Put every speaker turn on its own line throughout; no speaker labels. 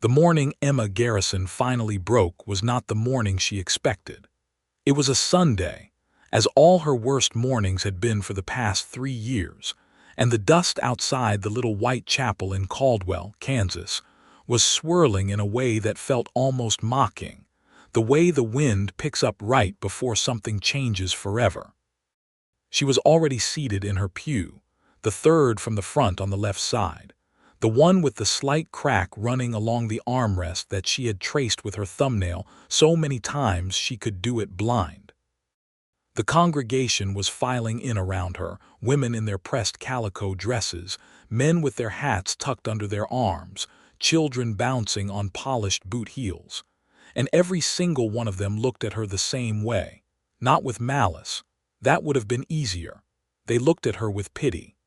The morning Emma Garrison finally broke was not the morning she expected. It was a Sunday, as all her worst mornings had been for the past 3 years, and the dust outside the little white chapel in Caldwell, Kansas, was swirling in a way that felt almost mocking, the way the wind picks up right before something changes forever. She was already seated in her pew, the third from the front on the left side, the one with the slight crack running along the armrest that she had traced with her thumbnail so many times she could do it blind. The congregation was filing in around her, women in their pressed calico dresses, men with their hats tucked under their arms, children bouncing on polished boot heels. And every single one of them looked at her the same way, not with malice. That would have been easier. They looked at her with pity.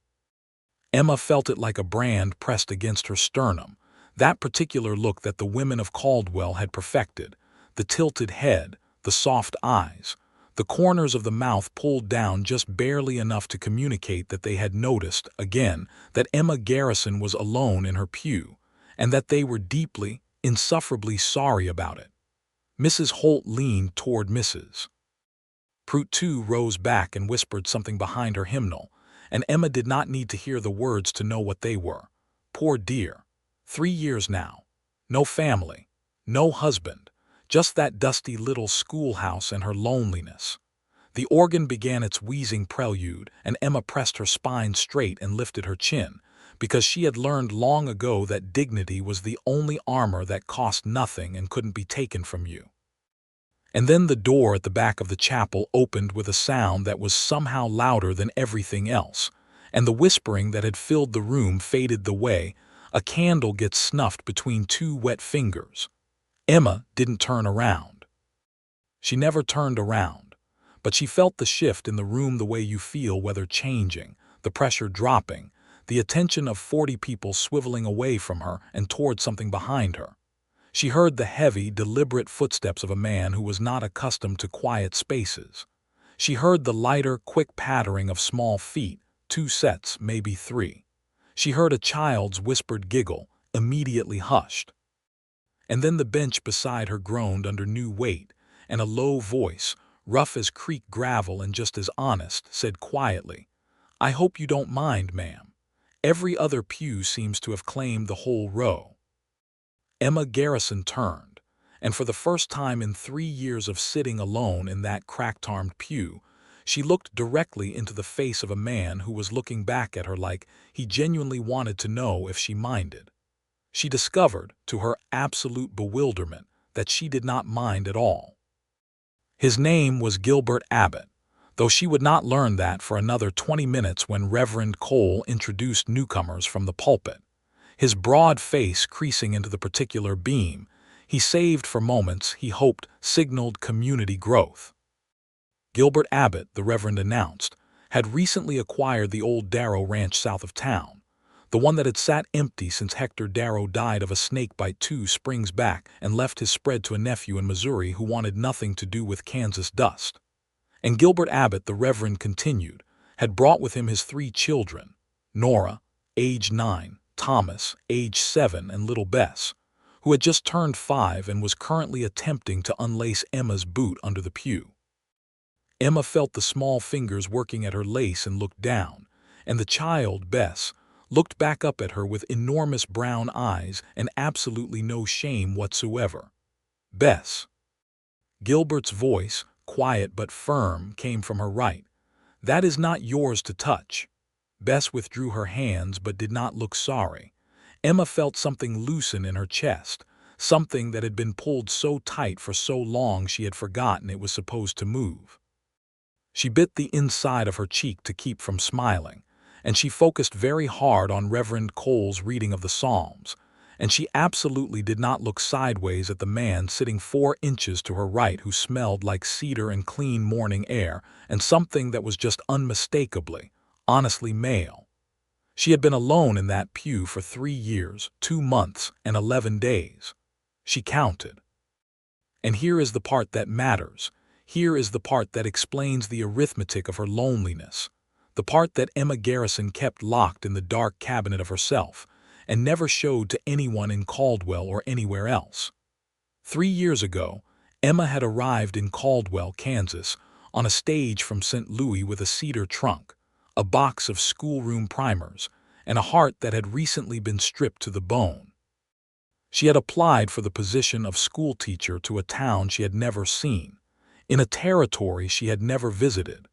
Emma felt it like a brand pressed against her sternum, that particular look that the women of Caldwell had perfected, the tilted head, the soft eyes, the corners of the mouth pulled down just barely enough to communicate that they had noticed, again, that Emma Garrison was alone in her pew, and that they were deeply, insufferably sorry about it. Mrs. Holt leaned toward Mrs. Prout too rose back and whispered something behind her hymnal, and Emma did not need to hear the words to know what they were. Poor dear. 3 years now. No family. No husband. Just that dusty little schoolhouse and her loneliness. The organ began its wheezing prelude, and Emma pressed her spine straight and lifted her chin, because she had learned long ago that dignity was the only armor that cost nothing and couldn't be taken from you. And then the door at the back of the chapel opened with a sound that was somehow louder than everything else, and the whispering that had filled the room faded the way a candle gets snuffed between two wet fingers. Emma didn't turn around. She never turned around, but she felt the shift in the room the way you feel weather changing, the pressure dropping, the attention of 40 people swiveling away from her and toward something behind her. She heard the heavy, deliberate footsteps of a man who was not accustomed to quiet spaces. She heard the lighter, quick pattering of small feet, 2 sets, maybe 3. She heard a child's whispered giggle, immediately hushed. And then the bench beside her groaned under new weight, and a low voice, rough as creek gravel and just as honest, said quietly, "I hope you don't mind, ma'am. Every other pew seems to have claimed the whole row." Emma Garrison turned, and for the first time in 3 years of sitting alone in that cracked-armed pew, she looked directly into the face of a man who was looking back at her like he genuinely wanted to know if she minded. She discovered, to her absolute bewilderment, that she did not mind at all. His name was Gilbert Abbott, though she would not learn that for another 20 minutes when Reverend Cole introduced newcomers from the pulpit. His broad face creasing into the particular beam, he saved for moments he hoped signaled community growth. Gilbert Abbott, the Reverend announced, had recently acquired the old Darrow Ranch south of town, the one that had sat empty since Hector Darrow died of a snake bite 2 springs back and left his spread to a nephew in Missouri who wanted nothing to do with Kansas dust. And Gilbert Abbott, the Reverend continued, had brought with him his 3 children, Nora, age 9, Thomas, age 7, and little Bess, who had just turned 5 and was currently attempting to unlace Emma's boot under the pew. Emma felt the small fingers working at her lace and looked down, and the child, Bess, looked back up at her with enormous brown eyes and absolutely no shame whatsoever. "Bess." Gilbert's voice, quiet but firm, came from her right. "That is not yours to touch." Bess withdrew her hands but did not look sorry. Emma felt something loosen in her chest, something that had been pulled so tight for so long she had forgotten it was supposed to move. She bit the inside of her cheek to keep from smiling, and she focused very hard on Reverend Cole's reading of the Psalms, and she absolutely did not look sideways at the man sitting 4 inches to her right who smelled like cedar and clean morning air and something that was just unmistakably, honestly male. She had been alone in that pew for 3 years, 2 months, and 11 days. She counted. And here is the part that matters. Here is the part that explains the arithmetic of her loneliness. The part that Emma Garrison kept locked in the dark cabinet of herself, and never showed to anyone in Caldwell or anywhere else. 3 years ago, Emma had arrived in Caldwell, Kansas, on a stage from St. Louis with a cedar trunk, a box of schoolroom primers, and a heart that had recently been stripped to the bone. She had applied for the position of schoolteacher to a town she had never seen, in a territory she had never visited,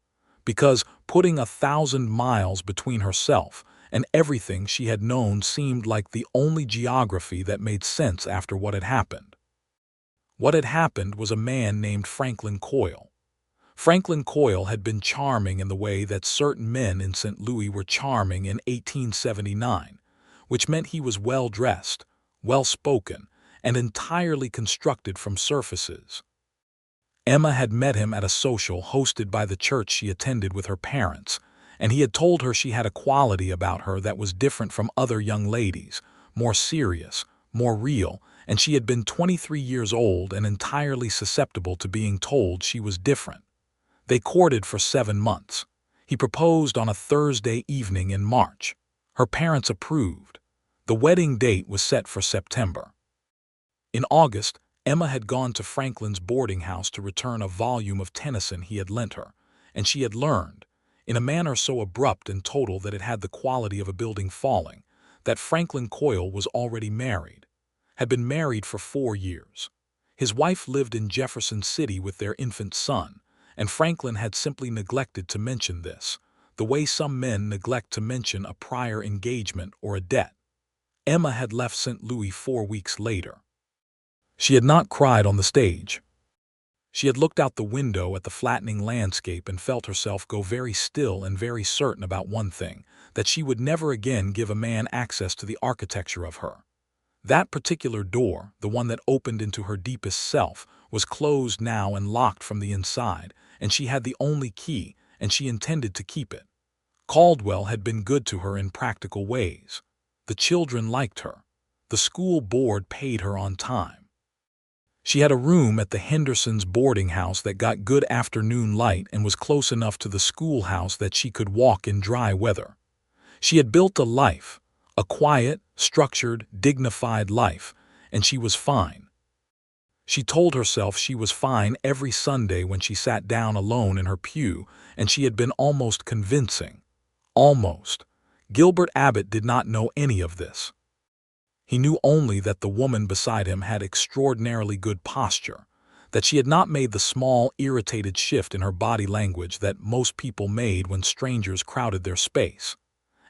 because putting 1,000 miles between herself and everything she had known seemed like the only geography that made sense after what had happened. What had happened was a man named Franklin Coyle. Franklin Coyle had been charming in the way that certain men in St. Louis were charming in 1879, which meant he was well-dressed, well-spoken, and entirely constructed from surfaces. Emma had met him at a social hosted by the church she attended with her parents, and he had told her she had a quality about her that was different from other young ladies, more serious, more real, and she had been 23 years old and entirely susceptible to being told she was different. They courted for 7 months. He proposed on a Thursday evening in March. Her parents approved. The wedding date was set for September. In August, Emma had gone to Franklin's boarding house to return a volume of Tennyson he had lent her, and she had learned, in a manner so abrupt and total that it had the quality of a building falling, that Franklin Coyle was already married, had been married for 4 years. His wife lived in Jefferson City with their infant son, and Franklin had simply neglected to mention this, the way some men neglect to mention a prior engagement or a debt. Emma had left St. Louis 4 weeks later. She had not cried on the stage. She had looked out the window at the flattening landscape and felt herself go very still and very certain about one thing, that she would never again give a man access to the architecture of her. That particular door, the one that opened into her deepest self, was closed now and locked from the inside, and she had the only key, and she intended to keep it. Caldwell had been good to her in practical ways. The children liked her. The school board paid her on time. She had a room at the Hendersons' boarding house that got good afternoon light and was close enough to the schoolhouse that she could walk in dry weather. She had built a life, a quiet, structured, dignified life, and she was fine. She told herself she was fine every Sunday when she sat down alone in her pew, and she had been almost convincing. Almost. Gilbert Abbott did not know any of this. He knew only that the woman beside him had extraordinarily good posture, that she had not made the small, irritated shift in her body language that most people made when strangers crowded their space,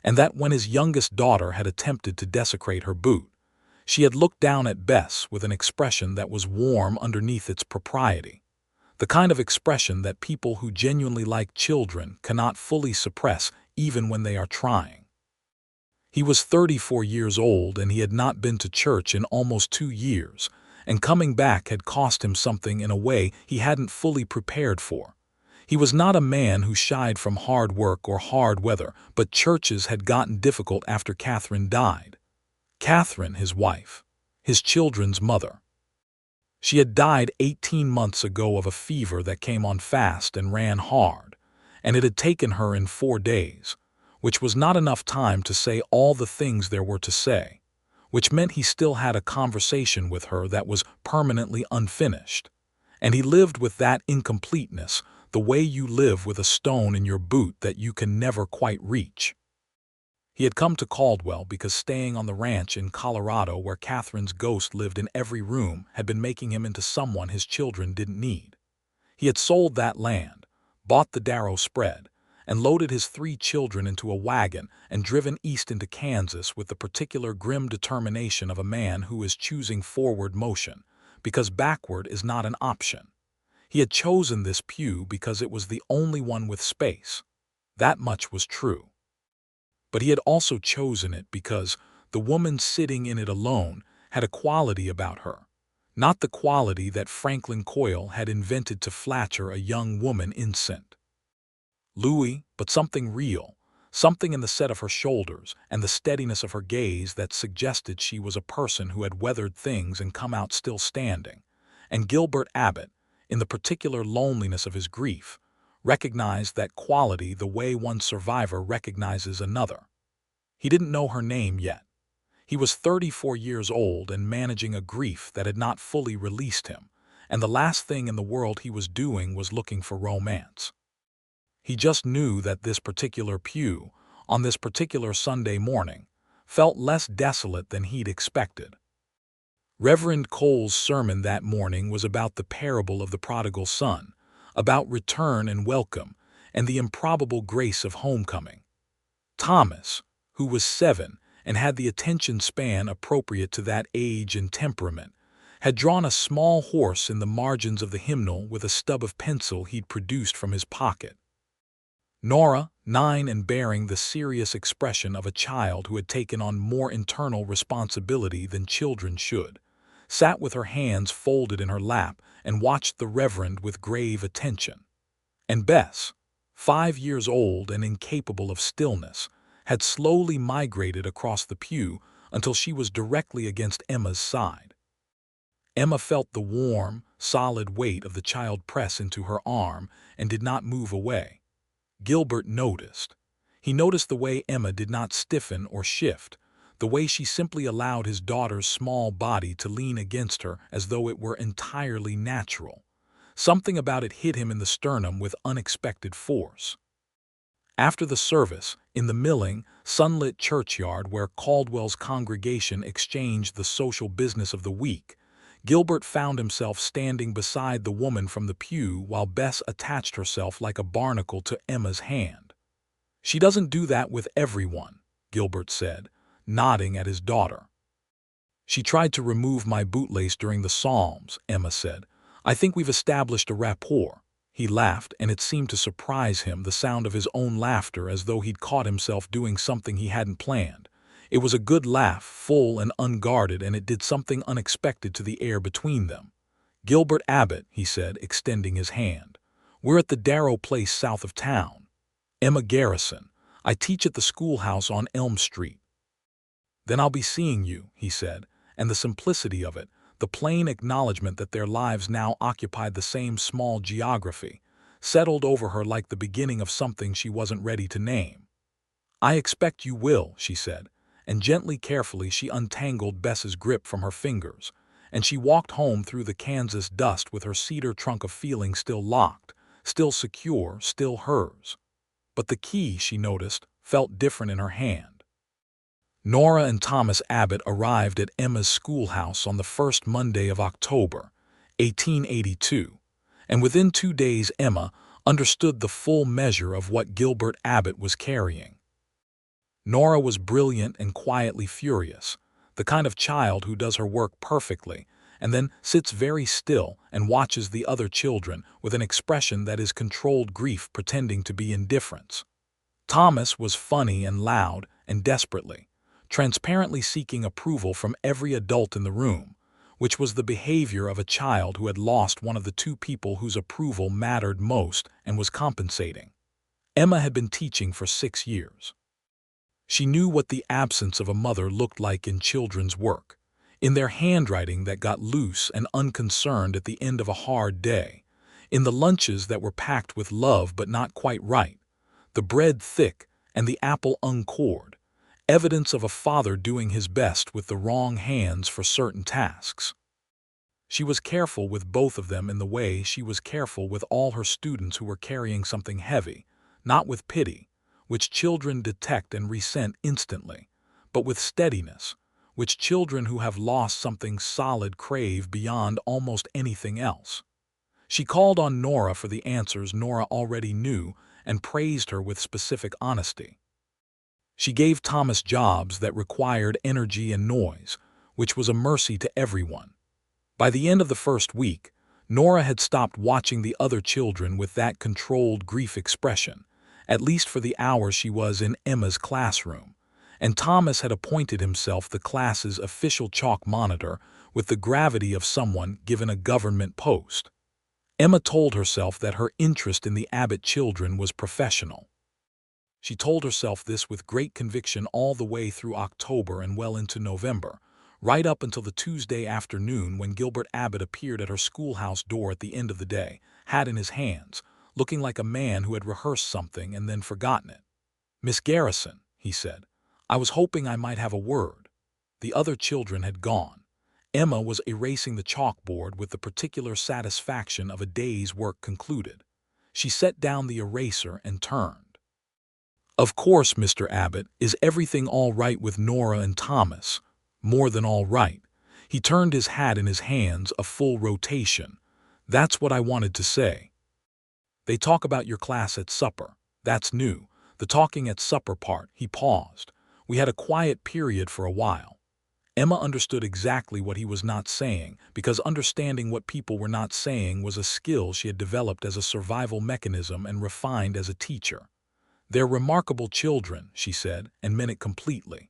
and that when his youngest daughter had attempted to desecrate her boot, she had looked down at Bess with an expression that was warm underneath its propriety, the kind of expression that people who genuinely like children cannot fully suppress even when they are trying. He was 34 years old and he had not been to church in almost 2 years, and coming back had cost him something in a way he hadn't fully prepared for. He was not a man who shied from hard work or hard weather, but churches had gotten difficult after Catherine died. Catherine, his wife, his children's mother. She had died 18 months ago of a fever that came on fast and ran hard, and it had taken her in 4 days, which was not enough time to say all the things there were to say, which meant he still had a conversation with her that was permanently unfinished. And he lived with that incompleteness, the way you live with a stone in your boot that you can never quite reach. He had come to Caldwell because staying on the ranch in Colorado where Catherine's ghost lived in every room had been making him into someone his children didn't need. He had sold that land, bought the Darrow spread, and loaded his 3 children into a wagon and driven east into Kansas with the particular grim determination of a man who is choosing forward motion, because backward is not an option. He had chosen this pew because it was the only one with space. That much was true. But he had also chosen it because the woman sitting in it alone had a quality about her, not the quality that Franklin Coyle had invented to flatter a young woman innocent. Louis, but something real, something in the set of her shoulders and the steadiness of her gaze that suggested she was a person who had weathered things and come out still standing. And Gilbert Abbott, in the particular loneliness of his grief, recognized that quality the way one survivor recognizes another. He didn't know her name yet. He was 34 years old and managing a grief that had not fully released him, and the last thing in the world he was doing was looking for romance. He just knew that this particular pew, on this particular Sunday morning, felt less desolate than he'd expected. Reverend Cole's sermon that morning was about the parable of the prodigal son, about return and welcome, and the improbable grace of homecoming. Thomas, who was 7 and had the attention span appropriate to that age and temperament, had drawn a small horse in the margins of the hymnal with a stub of pencil he'd produced from his pocket. Nora, 9 and bearing the serious expression of a child who had taken on more internal responsibility than children should, sat with her hands folded in her lap and watched the Reverend with grave attention. And Bess, 5 years old and incapable of stillness, had slowly migrated across the pew until she was directly against Emma's side. Emma felt the warm, solid weight of the child press into her arm and did not move away. Gilbert noticed. He noticed the way Emma did not stiffen or shift, the way she simply allowed his daughter's small body to lean against her as though it were entirely natural. Something about it hit him in the sternum with unexpected force. After the service, in the milling, sunlit churchyard where Caldwell's congregation exchanged the social business of the week, Gilbert found himself standing beside the woman from the pew while Bess attached herself like a barnacle to Emma's hand. "She doesn't do that with everyone," Gilbert said, nodding at his daughter. "She tried to remove my bootlace during the Psalms," Emma said. "I think we've established a rapport." He laughed, and it seemed to surprise him, the sound of his own laughter, as though he'd caught himself doing something he hadn't planned. It was a good laugh, full and unguarded, and it did something unexpected to the air between them. "Gilbert Abbott," he said, extending his hand. "We're at the Darrow place south of town." "Emma Garrison. I teach at the schoolhouse on Elm Street." "Then I'll be seeing you," he said, and the simplicity of it, the plain acknowledgement that their lives now occupied the same small geography, settled over her like the beginning of something she wasn't ready to name. "I expect you will," she said, and gently, carefully, she untangled Bess's grip from her fingers, and she walked home through the Kansas dust with her cedar trunk of feeling still locked, still secure, still hers. But the key, she noticed, felt different in her hand. Nora and Thomas Abbott arrived at Emma's schoolhouse on the first Monday of October, 1882, and within 2 days Emma understood the full measure of what Gilbert Abbott was carrying. Nora was brilliant and quietly furious, the kind of child who does her work perfectly and then sits very still and watches the other children with an expression that is controlled grief pretending to be indifference. Thomas was funny and loud and desperately, transparently seeking approval from every adult in the room, which was the behavior of a child who had lost one of the 2 people whose approval mattered most and was compensating. Emma had been teaching for 6 years. She knew what the absence of a mother looked like in children's work, in their handwriting that got loose and unconcerned at the end of a hard day, in the lunches that were packed with love but not quite right, the bread thick and the apple uncored, evidence of a father doing his best with the wrong hands for certain tasks. She was careful with both of them in the way she was careful with all her students who were carrying something heavy, not with pity, which children detect and resent instantly, but with steadiness, which children who have lost something solid crave beyond almost anything else. She called on Nora for the answers Nora already knew and praised her with specific honesty. She gave Thomas jobs that required energy and noise, which was a mercy to everyone. By the end of the first week, Nora had stopped watching the other children with that controlled grief expression, at least for the hour she was in Emma's classroom, and Thomas had appointed himself the class's official chalk monitor with the gravity of someone given a government post. Emma told herself that her interest in the Abbott children was professional. She told herself this with great conviction all the way through October and well into November, right up until the Tuesday afternoon when Gilbert Abbott appeared at her schoolhouse door at the end of the day, hat in his hands, looking like a man who had rehearsed something and then forgotten it. "Miss Garrison," he said, "I was hoping I might have a word." The other children had gone. Emma was erasing the chalkboard with the particular satisfaction of a day's work concluded. She set down the eraser and turned. "Of course, Mr. Abbott, is everything all right with Nora and Thomas?" "More than all right." He turned his hat in his hands a full rotation. "That's what I wanted to say. They talk about your class at supper. That's new. The talking at supper part." He paused. "We had a quiet period for a while." Emma understood exactly what he was not saying, because understanding what people were not saying was a skill she had developed as a survival mechanism and refined as a teacher. "They're remarkable children," she said, and meant it completely.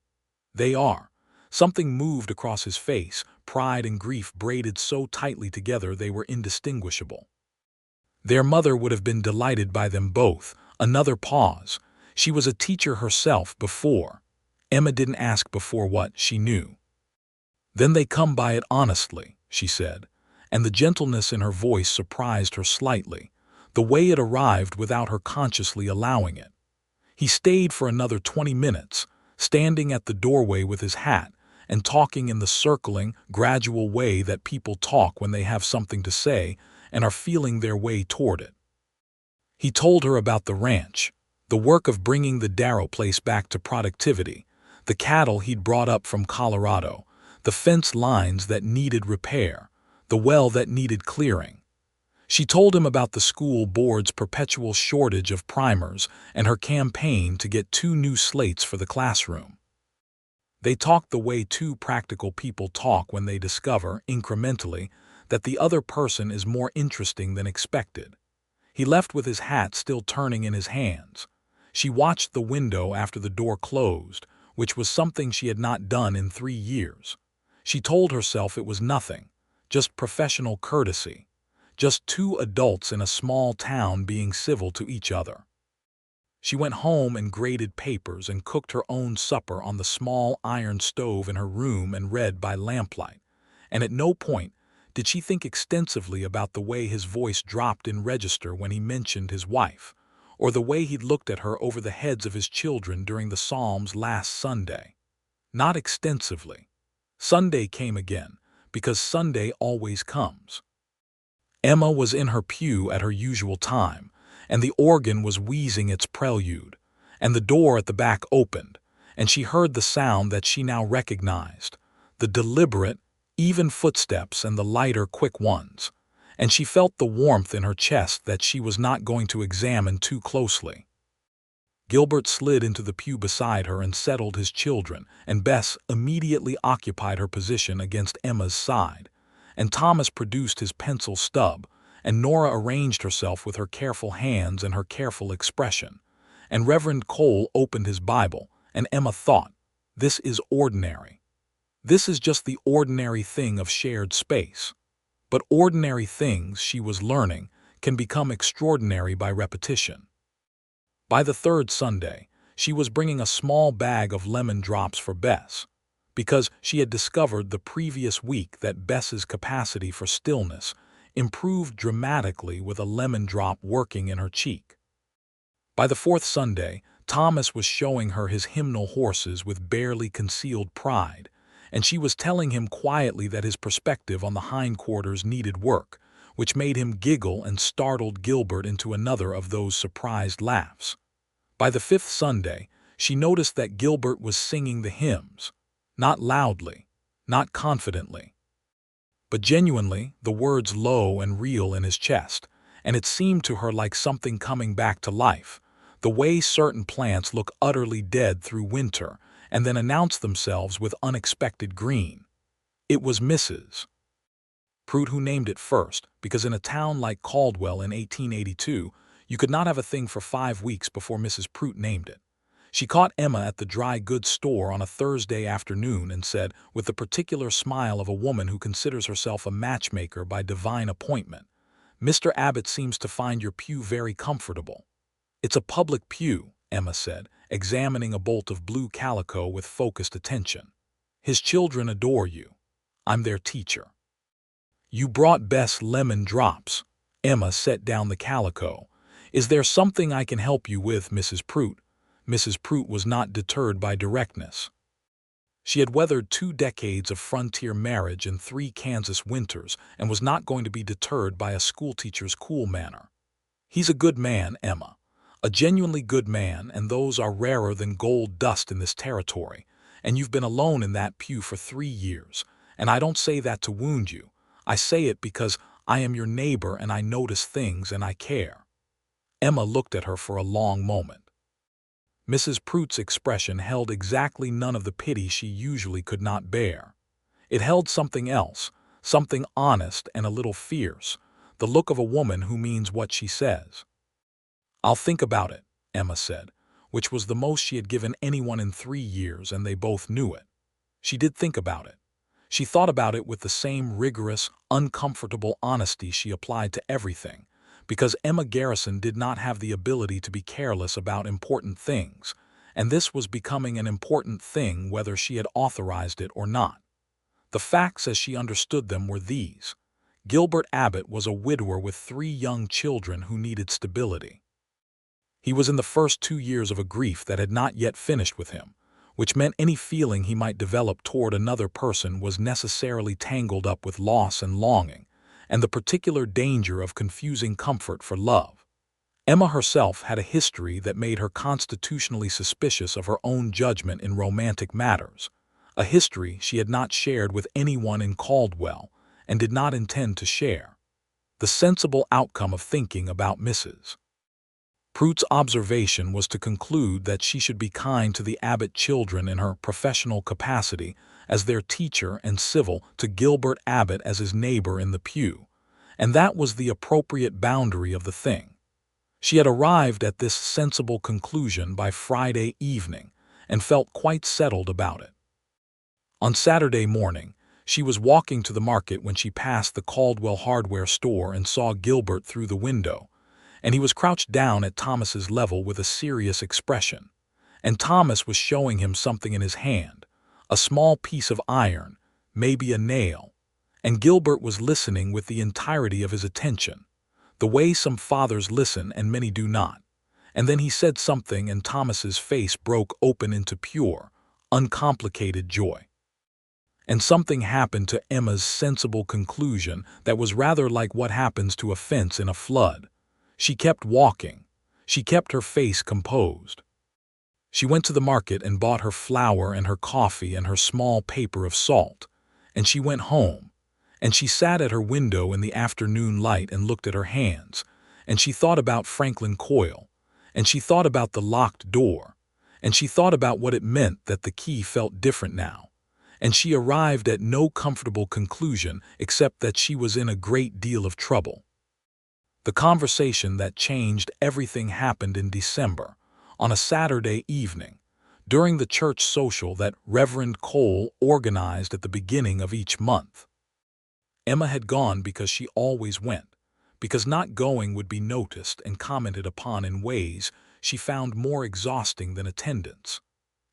"They are." Something moved across his face, pride and grief braided so tightly together they were indistinguishable. Their mother would have been delighted by them both. Another pause. She was a teacher herself before. Emma didn't ask before what, she knew. "Then they come by it honestly," she said, and the gentleness in her voice surprised her slightly, the way it arrived without her consciously allowing it. He stayed for another 20 minutes, standing at the doorway with his hat, and talking in the circling, gradual way that people talk when they have something to say and are feeling their way toward it. He told her about the ranch, the work of bringing the Darrow place back to productivity, the cattle he'd brought up from Colorado, the fence lines that needed repair, the well that needed clearing. She told him about the school board's perpetual shortage of primers and her campaign to get 2 new slates for the classroom. They talked the way 2 practical people talk when they discover, incrementally, that the other person is more interesting than expected. He left with his hat still turning in his hands. She watched the window after the door closed, which was something she had not done in 3 years. She told herself it was nothing, just professional courtesy, just 2 adults in a small town being civil to each other. She went home and graded papers and cooked her own supper on the small iron stove in her room and read by lamplight, and at no point did she think extensively about the way his voice dropped in register when he mentioned his wife, or the way he'd looked at her over the heads of his children during the Psalms last Sunday. Not extensively. Sunday came again, because Sunday always comes. Emma was in her pew at her usual time, and the organ was wheezing its prelude, and the door at the back opened, and she heard the sound that she now recognized, the deliberate, even footsteps and the lighter, quick ones, and she felt the warmth in her chest that she was not going to examine too closely. Gilbert slid into the pew beside her and settled his children, and Bess immediately occupied her position against Emma's side, and Thomas produced his pencil stub, and Nora arranged herself with her careful hands and her careful expression, and Reverend Cole opened his Bible, and Emma thought, "This is ordinary. This is just the ordinary thing of shared space." But ordinary things, she was learning, can become extraordinary by repetition. By the 3rd Sunday, she was bringing a small bag of lemon drops for Bess, because she had discovered the previous week that Bess's capacity for stillness improved dramatically with a lemon drop working in her cheek. By the 4th Sunday, Thomas was showing her his hymnal horses with barely concealed pride, and she was telling him quietly that his perspective on the hindquarters needed work, which made him giggle and startled Gilbert into another of those surprised laughs. By the 5th Sunday, she noticed that Gilbert was singing the hymns, not loudly, not confidently, but genuinely, the words low and real in his chest, and it seemed to her like something coming back to life, the way certain plants look utterly dead through winter and then announce themselves with unexpected green. It was Mrs. Prout who named it first, because in a town like Caldwell in 1882, you could not have a thing for 5 weeks before Mrs. Prout named it. She caught Emma at the dry goods store on a Thursday afternoon and said, with the particular smile of a woman who considers herself a matchmaker by divine appointment, "Mr. Abbott seems to find your pew very comfortable." "It's a public pew," Emma said, examining a bolt of blue calico with focused attention. "His children adore you. I'm their teacher." "You brought Bess lemon drops." Emma set down the calico. "Is there something I can help you with, Mrs. Prout?" Mrs. Prout was not deterred by directness. She had weathered 2 decades of frontier marriage and 3 Kansas winters and was not going to be deterred by a schoolteacher's cool manner. "He's a good man, Emma. A genuinely good man, and those are rarer than gold dust in this territory. And you've been alone in that pew for 3 years. And I don't say that to wound you. I say it because I am your neighbor and I notice things and I care." Emma looked at her for a long moment. Mrs. Pruitt's expression held exactly none of the pity she usually could not bear. It held something else, something honest and a little fierce, the look of a woman who means what she says. "I'll think about it," Emma said, which was the most she had given anyone in 3 years, and they both knew it. She did think about it. She thought about it with the same rigorous, uncomfortable honesty she applied to everything, because Emma Garrison did not have the ability to be careless about important things, and this was becoming an important thing whether she had authorized it or not. The facts as she understood them were these. Gilbert Abbott was a widower with 3 young children who needed stability. He was in the first 2 years of a grief that had not yet finished with him, which meant any feeling he might develop toward another person was necessarily tangled up with loss and longing, and the particular danger of confusing comfort for love. Emma herself had a history that made her constitutionally suspicious of her own judgment in romantic matters, a history she had not shared with anyone in Caldwell and did not intend to share. The sensible outcome of thinking about Mrs. Pruitt's observation was to conclude that she should be kind to the Abbott children in her professional capacity as their teacher and civil to Gilbert Abbott as his neighbor in the pew, and that was the appropriate boundary of the thing. She had arrived at this sensible conclusion by Friday evening and felt quite settled about it. On Saturday morning, she was walking to the market when she passed the Caldwell hardware store and saw Gilbert through the window, and he was crouched down at Thomas's level with a serious expression, and Thomas was showing him something in his hand, a small piece of iron, maybe a nail, and Gilbert was listening with the entirety of his attention, the way some fathers listen and many do not, and then he said something and Thomas's face broke open into pure, uncomplicated joy. And something happened to Emma's sensible conclusion that was rather like what happens to a fence in a flood. She kept walking. She kept her face composed. She went to the market and bought her flour and her coffee and her small paper of salt, and she went home, and she sat at her window in the afternoon light and looked at her hands, and she thought about Franklin Coyle, and she thought about the locked door, and she thought about what it meant that the key felt different now, and she arrived at no comfortable conclusion except that she was in a great deal of trouble. The conversation that changed everything happened in December, on a Saturday evening, during the church social that Reverend Cole organized at the beginning of each month. Emma had gone because she always went, because not going would be noticed and commented upon in ways she found more exhausting than attendance.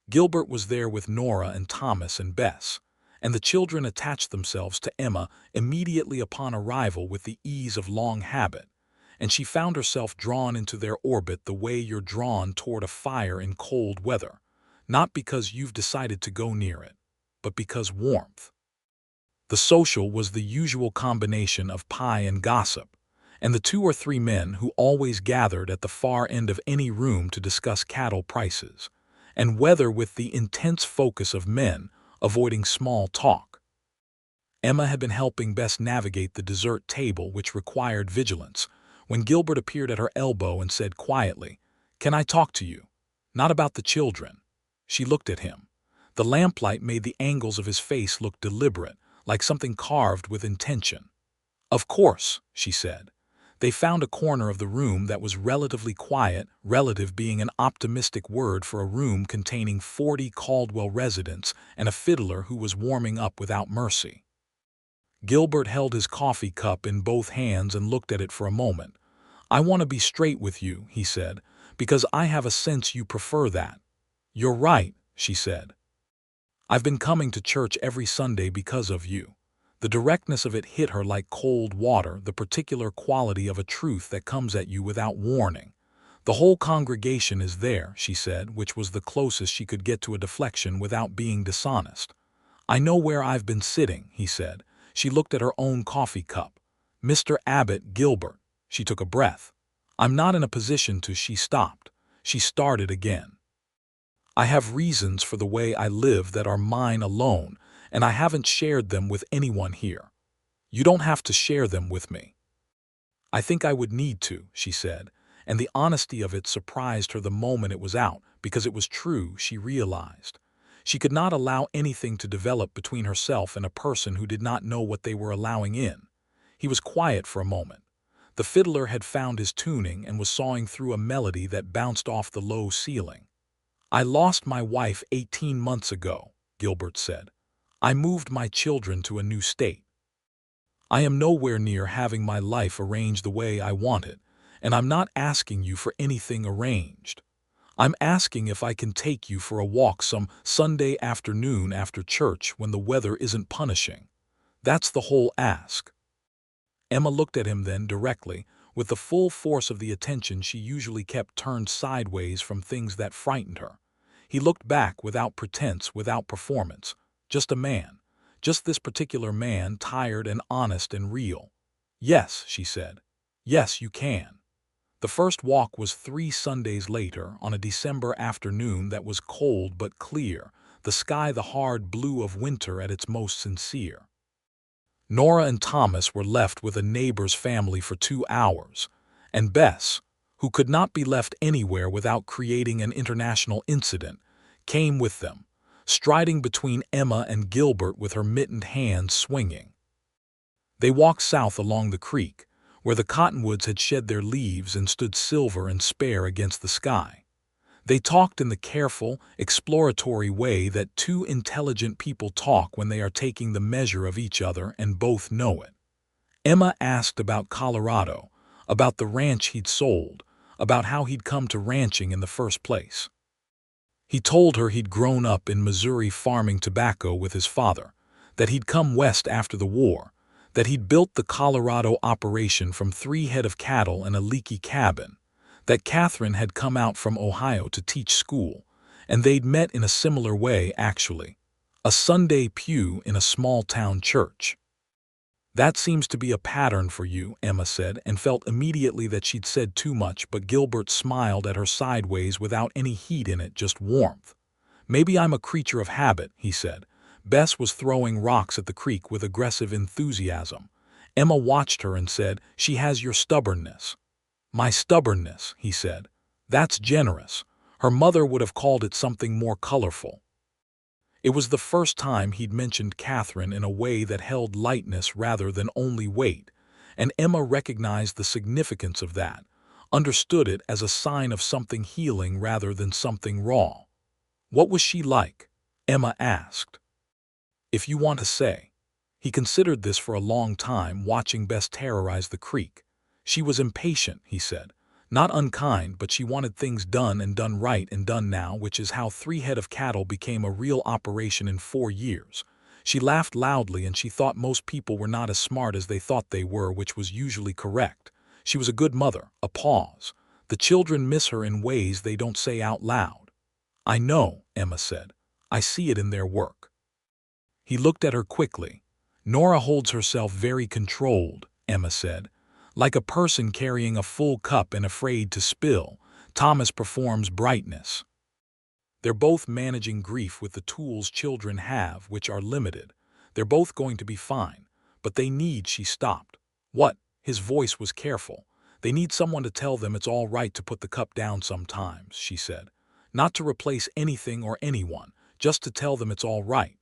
Gilbert was there with Nora and Thomas and Bess, and the children attached themselves to Emma immediately upon arrival with the ease of long habit, and she found herself drawn into their orbit the way you're drawn toward a fire in cold weather, not because you've decided to go near it, but because warmth. The social was the usual combination of pie and gossip, and the 2 or 3 men who always gathered at the far end of any room to discuss cattle prices, and weather with the intense focus of men avoiding small talk. Emma had been helping Bess navigate the dessert table, which required vigilance, when Gilbert appeared at her elbow and said quietly, "Can I talk to you? Not about the children." She looked at him. The lamplight made the angles of his face look deliberate, like something carved with intention. "Of course," she said. They found a corner of the room that was relatively quiet, relative being an optimistic word for a room containing 40 Caldwell residents and a fiddler who was warming up without mercy. Gilbert held his coffee cup in both hands and looked at it for a moment. "I want to be straight with you," he said, "because I have a sense you prefer that." "You're right," she said. "I've been coming to church every Sunday because of you." The directness of it hit her like cold water, the particular quality of a truth that comes at you without warning, The whole congregation is there, she said, which was the closest she could get to a deflection without being dishonest. I know where I've been sitting, he said. She looked at her own coffee cup. Mr. Abbott, Gilbert. She took a breath. I'm not in a position to. She stopped. She started again. I have reasons for the way I live that are mine alone, and I haven't shared them with anyone here. You don't have to share them with me. I think I would need to, she said, and the honesty of it surprised her the moment it was out, because it was true, she realized. She could not allow anything to develop between herself and a person who did not know what they were allowing in. He was quiet for a moment. The fiddler had found his tuning and was sawing through a melody that bounced off the low ceiling. I lost my wife 18 months ago, Gilbert said. I moved my children to a new state. I am nowhere near having my life arranged the way I want it, and I'm not asking you for anything arranged. I'm asking if I can take you for a walk some Sunday afternoon after church when the weather isn't punishing. That's the whole ask. Emma looked at him then directly, with the full force of the attention she usually kept turned sideways from things that frightened her. He looked back without pretense, without performance. Just a man. Just this particular man, tired and honest and real. Yes, she said. Yes, you can. The first walk was 3 Sundays later, on a December afternoon that was cold but clear, the sky the hard blue of winter at its most sincere. Nora and Thomas were left with a neighbor's family for 2 hours, and Bess, who could not be left anywhere without creating an international incident, came with them, striding between Emma and Gilbert with her mittened hands swinging. They walked south along the creek, where the cottonwoods had shed their leaves and stood silver and spare against the sky. They talked in the careful, exploratory way that 2 intelligent people talk when they are taking the measure of each other and both know it. Emma asked about Colorado, about the ranch he'd sold, about how he'd come to ranching in the first place. He told her he'd grown up in Missouri farming tobacco with his father, that he'd come west after the war, that he'd built the Colorado operation from 3 head of cattle and a leaky cabin, that Catherine had come out from Ohio to teach school, and they'd met in a similar way, actually, a Sunday pew in a small-town church. That seems to be a pattern for you, Emma said, and felt immediately that she'd said too much, but Gilbert smiled at her sideways without any heat in it, just warmth. Maybe I'm a creature of habit, he said. Bess was throwing rocks at the creek with aggressive enthusiasm. Emma watched her and said, she has your stubbornness. My stubbornness, he said. That's generous. Her mother would have called it something more colorful. It was the first time he'd mentioned Catherine in a way that held lightness rather than only weight, and Emma recognized the significance of that, understood it as a sign of something healing rather than something raw. What was she like? Emma asked. If you want to say. He considered this for a long time, watching Bess terrorize the creek. She was impatient, he said. Not unkind, but she wanted things done and done right and done now, which is how 3 head of cattle became a real operation in 4 years. She laughed loudly, and she thought most people were not as smart as they thought they were, which was usually correct. She was a good mother. A pause. The children miss her in ways they don't say out loud. I know, Emma said. I see it in their work. He looked at her quickly. Nora holds herself very controlled, Emma said. Like a person carrying a full cup and afraid to spill. Thomas performs brightness. They're both managing grief with the tools children have, which are limited. They're both going to be fine, but they need. She stopped. What? His voice was careful. They need someone to tell them it's all right to put the cup down sometimes, she said. Not to replace anything or anyone, just to tell them it's all right.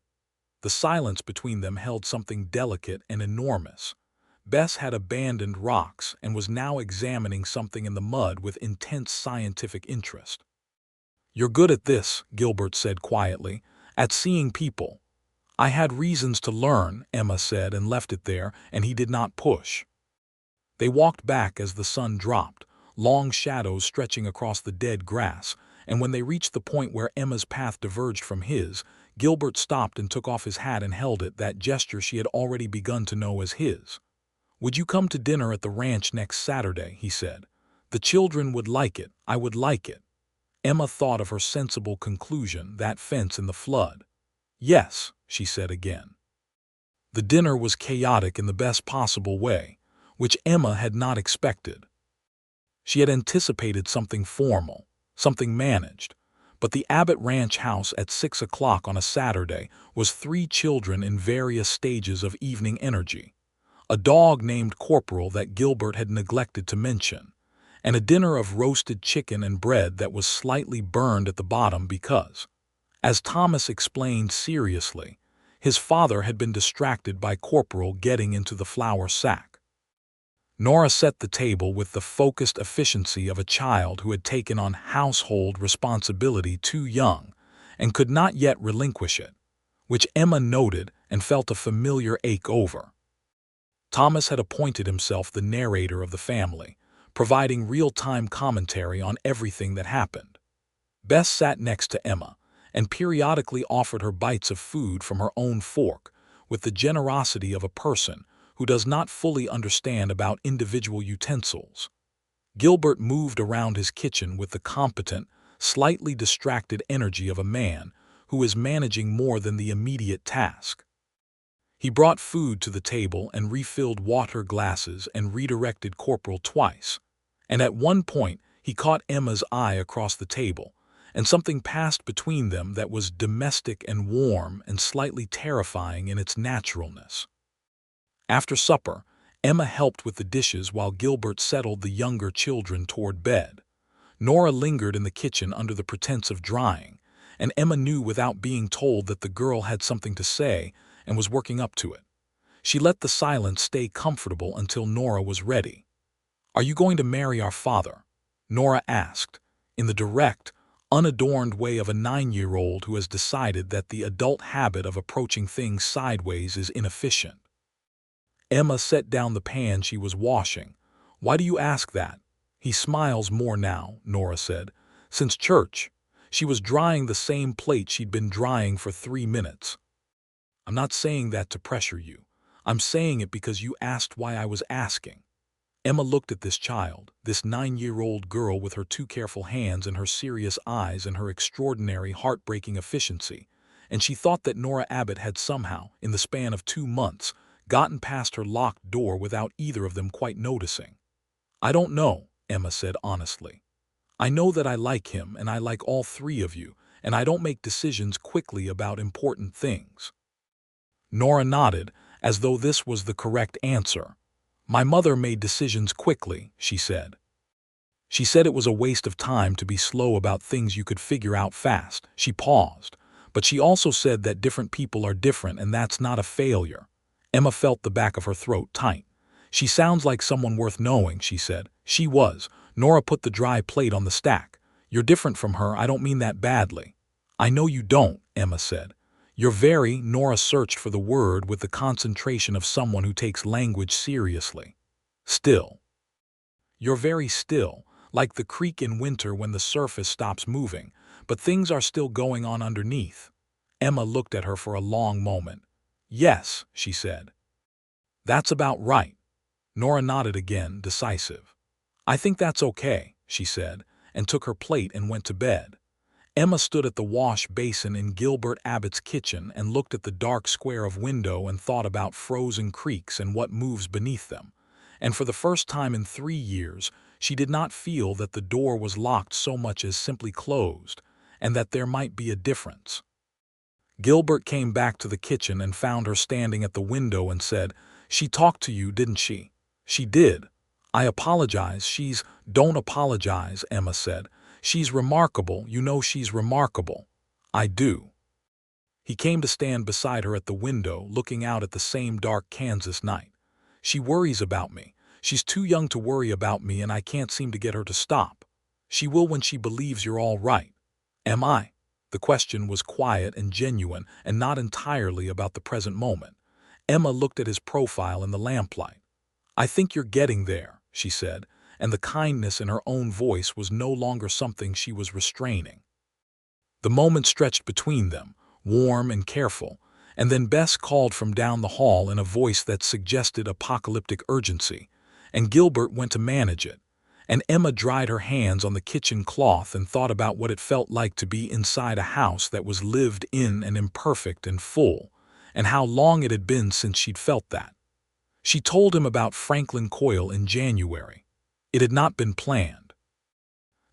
The silence between them held something delicate and enormous. Bess had abandoned rocks and was now examining something in the mud with intense scientific interest. You're good at this, Gilbert said quietly, at seeing people. I had reasons to learn, Emma said, and left it there, and he did not push. They walked back as the sun dropped, long shadows stretching across the dead grass, and when they reached the point where Emma's path diverged from his, Gilbert stopped and took off his hat and held it, that gesture she had already begun to know as his. Would you come to dinner at the ranch next Saturday, he said. The children would like it, I would like it. Emma thought of her sensible conclusion, that fence in the flood. Yes, she said again. The dinner was chaotic in the best possible way, which Emma had not expected. She had anticipated something formal, something managed, but the Abbott Ranch house at 6 o'clock on a Saturday was 3 children in various stages of evening energy, a dog named Corporal that Gilbert had neglected to mention, and a dinner of roasted chicken and bread that was slightly burned at the bottom because, as Thomas explained seriously, his father had been distracted by Corporal getting into the flour sack. Nora set the table with the focused efficiency of a child who had taken on household responsibility too young and could not yet relinquish it, which Emma noted and felt a familiar ache over. Thomas had appointed himself the narrator of the family, providing real-time commentary on everything that happened. Bess sat next to Emma and periodically offered her bites of food from her own fork with the generosity of a person who does not fully understand about individual utensils. Gilbert moved around his kitchen with the competent, slightly distracted energy of a man who is managing more than the immediate task. He brought food to the table and refilled water glasses and redirected Corporal twice, and at one point he caught Emma's eye across the table, and something passed between them that was domestic and warm and slightly terrifying in its naturalness. After supper, Emma helped with the dishes while Gilbert settled the younger children toward bed. Nora lingered in the kitchen under the pretense of drying, and Emma knew without being told that the girl had something to say and was working up to it. She let the silence stay comfortable until Nora was ready. "Are you going to marry our father?" Nora asked, in the direct, unadorned way of a 9-year-old who has decided that the adult habit of approaching things sideways is inefficient. Emma set down the pan she was washing. "Why do you ask that?" "He smiles more now," Nora said. "Since church." She was drying the same plate she'd been drying for 3 minutes. "I'm not saying that to pressure you. I'm saying it because you asked why I was asking." Emma looked at this child, this 9-year-old girl with her 2 careful hands and her serious eyes and her extraordinary heartbreaking efficiency, and she thought that Nora Abbott had somehow, in the span of 2 months, gotten past her locked door without either of them quite noticing. "I don't know," Emma said honestly. "I know that I like him and I like all 3 of you, and I don't make decisions quickly about important things." Nora nodded, as though this was the correct answer. "My mother made decisions quickly," she said. "She said it was a waste of time to be slow about things you could figure out fast." She paused, "but she also said that different people are different and that's not a failure." Emma felt the back of her throat tight. "She sounds like someone worth knowing," she said. She was. Nora put the dry plate on the stack. "You're different from her, I don't mean that badly." "I know you don't," Emma said. "You're very—" Nora searched for the word with the concentration of someone who takes language seriously. "Still. You're very still, like the creek in winter when the surface stops moving, but things are still going on underneath." Emma looked at her for a long moment. "Yes," she said. "That's about right." Nora nodded again, decisive. "I think that's okay," she said, and took her plate and went to bed. Emma stood at the wash basin in Gilbert Abbott's kitchen and looked at the dark square of window and thought about frozen creeks and what moves beneath them. And for the first time in 3 years, she did not feel that the door was locked so much as simply closed, and that there might be a difference. Gilbert came back to the kitchen and found her standing at the window and said, "She talked to you, didn't she?" "She did." "I apologize. Don't apologize," Emma said. "She's remarkable, you know she's remarkable." "I do." He came to stand beside her at the window, looking out at the same dark Kansas night. "She worries about me. She's too young to worry about me and I can't seem to get her to stop. She will when she believes you're all right." "Am I?" The question was quiet and genuine and not entirely about the present moment. Emma looked at his profile in the lamplight. "I think you're getting there," she said, and the kindness in her own voice was no longer something she was restraining. The moment stretched between them, warm and careful, and then Bess called from down the hall in a voice that suggested apocalyptic urgency, and Gilbert went to manage it. And Emma dried her hands on the kitchen cloth and thought about what it felt like to be inside a house that was lived in and imperfect and full, and how long it had been since she'd felt that. She told him about Franklin Coyle in January. It had not been planned.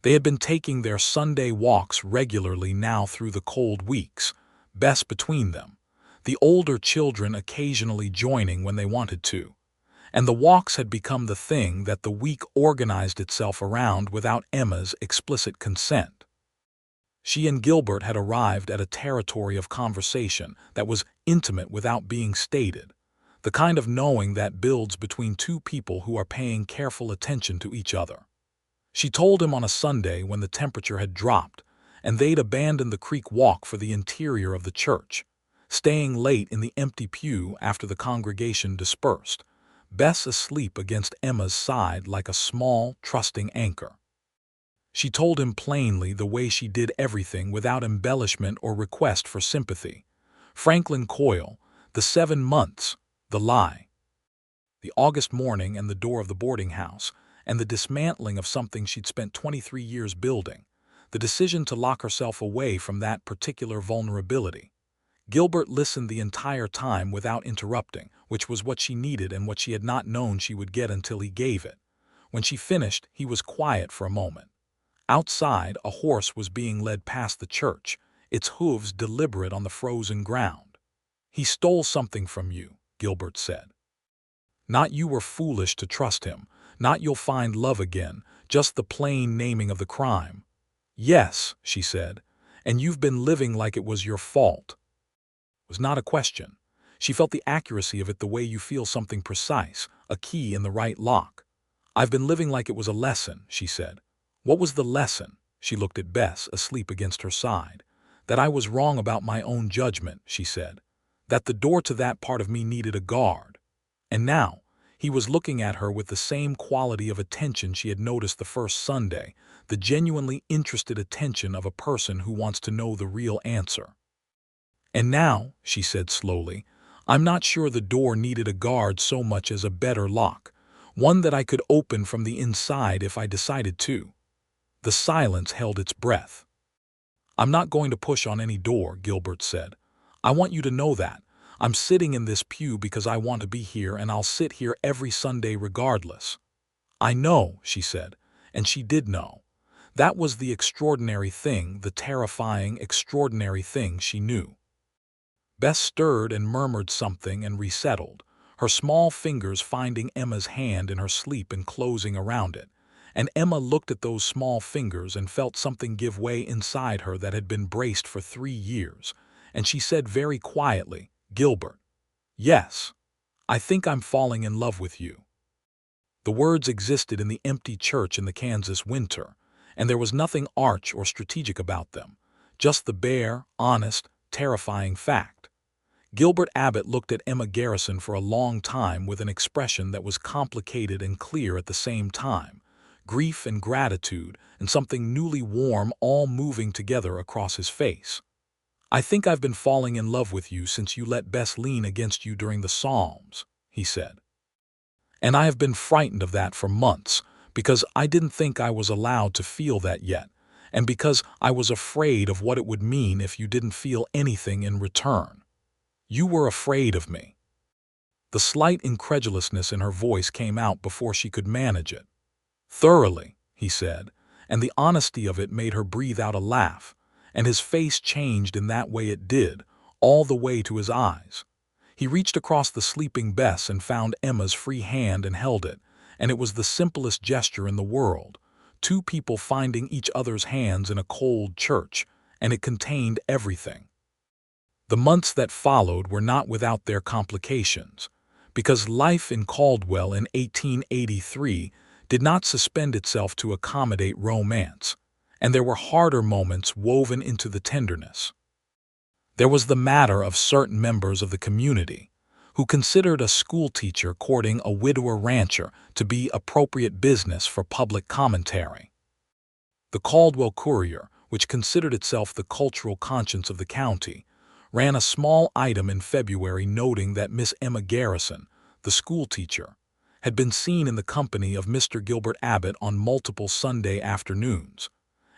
They had been taking their Sunday walks regularly now through the cold weeks, Bess between them, the older children occasionally joining when they wanted to. And the walks had become the thing that the week organized itself around without Emma's explicit consent. She and Gilbert had arrived at a territory of conversation that was intimate without being stated, the kind of knowing that builds between two people who are paying careful attention to each other. She told him on a Sunday when the temperature had dropped, and they'd abandoned the creek walk for the interior of the church, staying late in the empty pew after the congregation dispersed, Bess asleep against Emma's side like a small, trusting anchor. She told him plainly the way she did everything without embellishment or request for sympathy. Franklin Coyle, the 7 months, the lie. The August morning and the door of the boarding house, and the dismantling of something she'd spent 23 years building, the decision to lock herself away from that particular vulnerability. Gilbert listened the entire time without interrupting, which was what she needed and what she had not known she would get until he gave it. When she finished, he was quiet for a moment. Outside, a horse was being led past the church, its hooves deliberate on the frozen ground. "He stole something from you," Gilbert said. "Not you were foolish to trust him, not you'll find love again, just the plain naming of the crime." "Yes," she said, "and you've been living like it was your fault." It was not a question. She felt the accuracy of it the way you feel something precise, a key in the right lock. "I've been living like it was a lesson," she said. "What was the lesson?" She looked at Bess, asleep against her side. "That I was wrong about my own judgment," she said. "That the door to that part of me needed a guard." And now, he was looking at her with the same quality of attention she had noticed the first Sunday, the genuinely interested attention of a person who wants to know the real answer. "And now," she said slowly, "I'm not sure the door needed a guard so much as a better lock, one that I could open from the inside if I decided to." The silence held its breath. "I'm not going to push on any door," Gilbert said. "I want you to know that. I'm sitting in this pew because I want to be here, and I'll sit here every Sunday regardless." "I know," she said, and she did know. That was the extraordinary thing, the terrifying, extraordinary thing she knew. Bess stirred and murmured something and resettled, her small fingers finding Emma's hand in her sleep and closing around it. And Emma looked at those small fingers and felt something give way inside her that had been braced for 3 years, and she said very quietly, "Gilbert, yes, I think I'm falling in love with you." The words existed in the empty church in the Kansas winter, and there was nothing arch or strategic about them, just the bare, honest, terrifying fact. Gilbert Abbott looked at Emma Garrison for a long time with an expression that was complicated and clear at the same time, grief and gratitude and something newly warm all moving together across his face. "I think I've been falling in love with you since you let Bess lean against you during the Psalms," he said. "And I have been frightened of that for months, because I didn't think I was allowed to feel that yet, and because I was afraid of what it would mean if you didn't feel anything in return. You were afraid of me." The slight incredulousness in her voice came out before she could manage it. "Thoroughly," he said, and the honesty of it made her breathe out a laugh, and his face changed in that way it did, all the way to his eyes. He reached across the sleeping Bess and found Emma's free hand and held it, and it was the simplest gesture in the world, two people finding each other's hands in a cold church, and it contained everything. The months that followed were not without their complications, because life in Caldwell in 1883 did not suspend itself to accommodate romance, and there were harder moments woven into the tenderness. There was the matter of certain members of the community, who considered a schoolteacher courting a widower rancher to be appropriate business for public commentary. The Caldwell Courier, which considered itself the cultural conscience of the county, ran a small item in February noting that Miss Emma Garrison, the schoolteacher, had been seen in the company of Mr. Gilbert Abbott on multiple Sunday afternoons,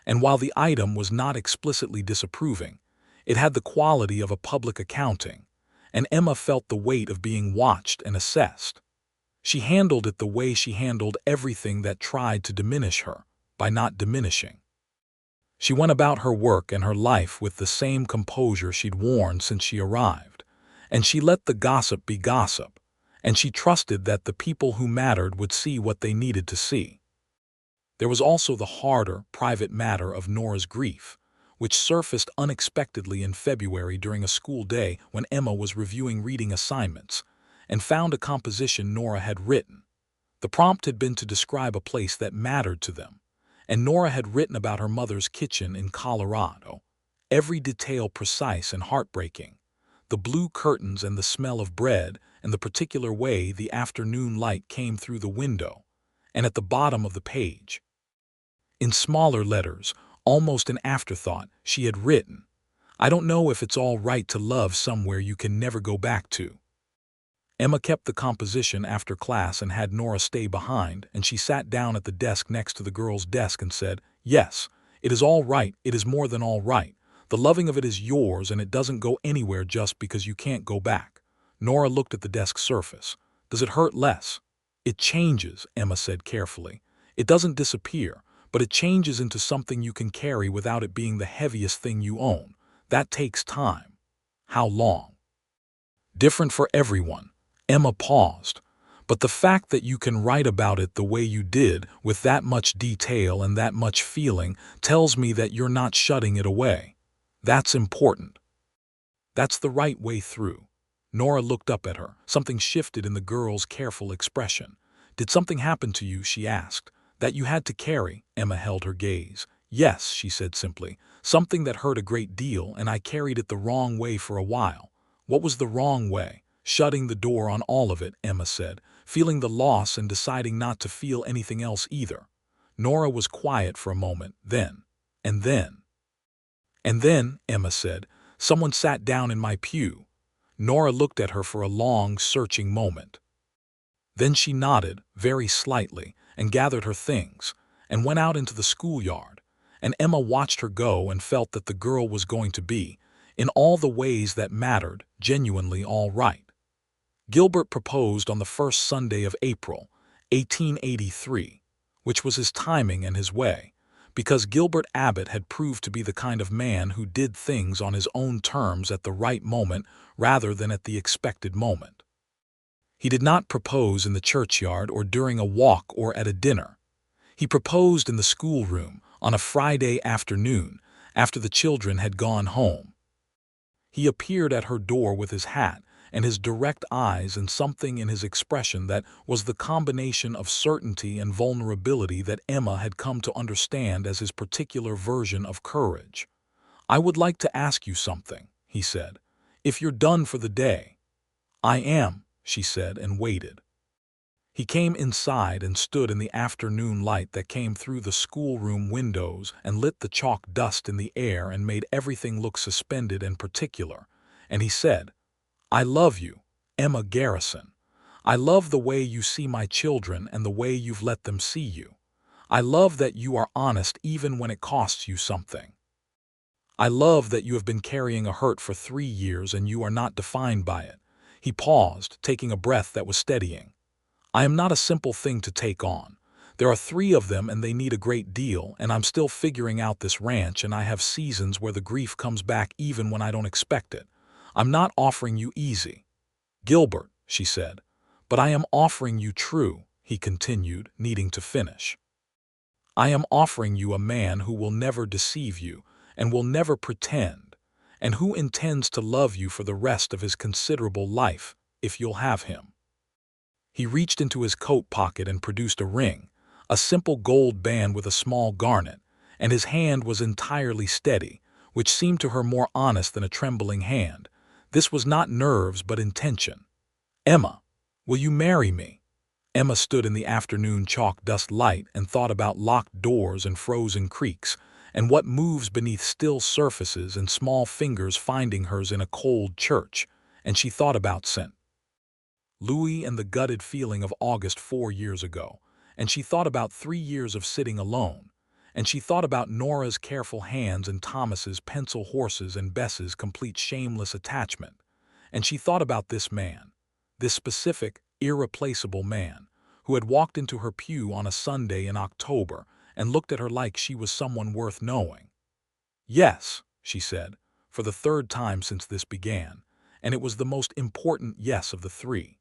and while the item was not explicitly disapproving, it had the quality of a public accounting, and Emma felt the weight of being watched and assessed. She handled it the way she handled everything that tried to diminish her, by not diminishing. She went about her work and her life with the same composure she'd worn since she arrived, and she let the gossip be gossip, and she trusted that the people who mattered would see what they needed to see. There was also the harder, private matter of Nora's grief, which surfaced unexpectedly in February during a school day when Emma was reviewing reading assignments and found a composition Nora had written. The prompt had been to describe a place that mattered to them, and Nora had written about her mother's kitchen in Colorado, every detail precise and heartbreaking, the blue curtains and the smell of bread and the particular way the afternoon light came through the window, and at the bottom of the page, in smaller letters, almost an afterthought, she had written, "I don't know if it's all right to love somewhere you can never go back to." Emma kept the composition after class and had Nora stay behind, and she sat down at the desk next to the girl's desk and said, "Yes, it is all right, it is more than all right. The loving of it is yours and it doesn't go anywhere just because you can't go back." Nora looked at the desk surface. "Does it hurt less?" "It changes," Emma said carefully. "It doesn't disappear, but it changes into something you can carry without it being the heaviest thing you own. That takes time." "How long?" "Different for everyone." Emma paused. "But the fact that you can write about it the way you did, with that much detail and that much feeling, tells me that you're not shutting it away. That's important." "That's the right way through." Nora looked up at her. Something shifted in the girl's careful expression. "Did something happen to you?" she asked. "That you had to carry?" Emma held her gaze. "Yes," she said simply. "Something that hurt a great deal, and I carried it the wrong way for a while." "What was the wrong way?" "Shutting the door on all of it," Emma said, "feeling the loss and deciding not to feel anything else either." Nora was quiet for a moment. "Then, and then." "And then," Emma said, "someone sat down in my pew." Nora looked at her for a long, searching moment. Then she nodded, very slightly, and gathered her things, and went out into the schoolyard, and Emma watched her go and felt that the girl was going to be, in all the ways that mattered, genuinely all right. Gilbert proposed on the first Sunday of April, 1883, which was his timing and his way, because Gilbert Abbott had proved to be the kind of man who did things on his own terms at the right moment rather than at the expected moment. He did not propose in the churchyard or during a walk or at a dinner. He proposed in the schoolroom on a Friday afternoon after the children had gone home. He appeared at her door with his hat and his direct eyes and something in his expression that was the combination of certainty and vulnerability that Emma had come to understand as his particular version of courage. "I would like to ask you something," he said, "if you're done for the day." "I am," she said, and waited. He came inside and stood in the afternoon light that came through the schoolroom windows and lit the chalk dust in the air and made everything look suspended and particular, and he said, "I love you, Emma Garrison. I love the way you see my children and the way you've let them see you. I love that you are honest even when it costs you something. I love that you have been carrying a hurt for 3 years and you are not defined by it." He paused, taking a breath that was steadying. "I am not a simple thing to take on. There are 3 of them and they need a great deal, and I'm still figuring out this ranch, and I have seasons where the grief comes back even when I don't expect it. I'm not offering you easy, Gilbert," she said. "But I am offering you true," he continued, needing to finish. "I am offering you a man who will never deceive you and will never pretend, and who intends to love you for the rest of his considerable life, if you'll have him." He reached into his coat pocket and produced a ring, a simple gold band with a small garnet, and his hand was entirely steady, which seemed to her more honest than a trembling hand. This was not nerves but intention. "Emma, will you marry me?" Emma stood in the afternoon chalk dust light and thought about locked doors and frozen creeks, and what moves beneath still surfaces and small fingers finding hers in a cold church, and she thought about St. Louis and the gutted feeling of August 4 years ago, and she thought about 3 years of sitting alone, and she thought about Nora's careful hands and Thomas's pencil horses and Bess's complete shameless attachment, and she thought about this man, this specific, irreplaceable man, who had walked into her pew on a Sunday in October and looked at her like she was someone worth knowing. "Yes," she said, for the third time since this began, and it was the most important yes of the three.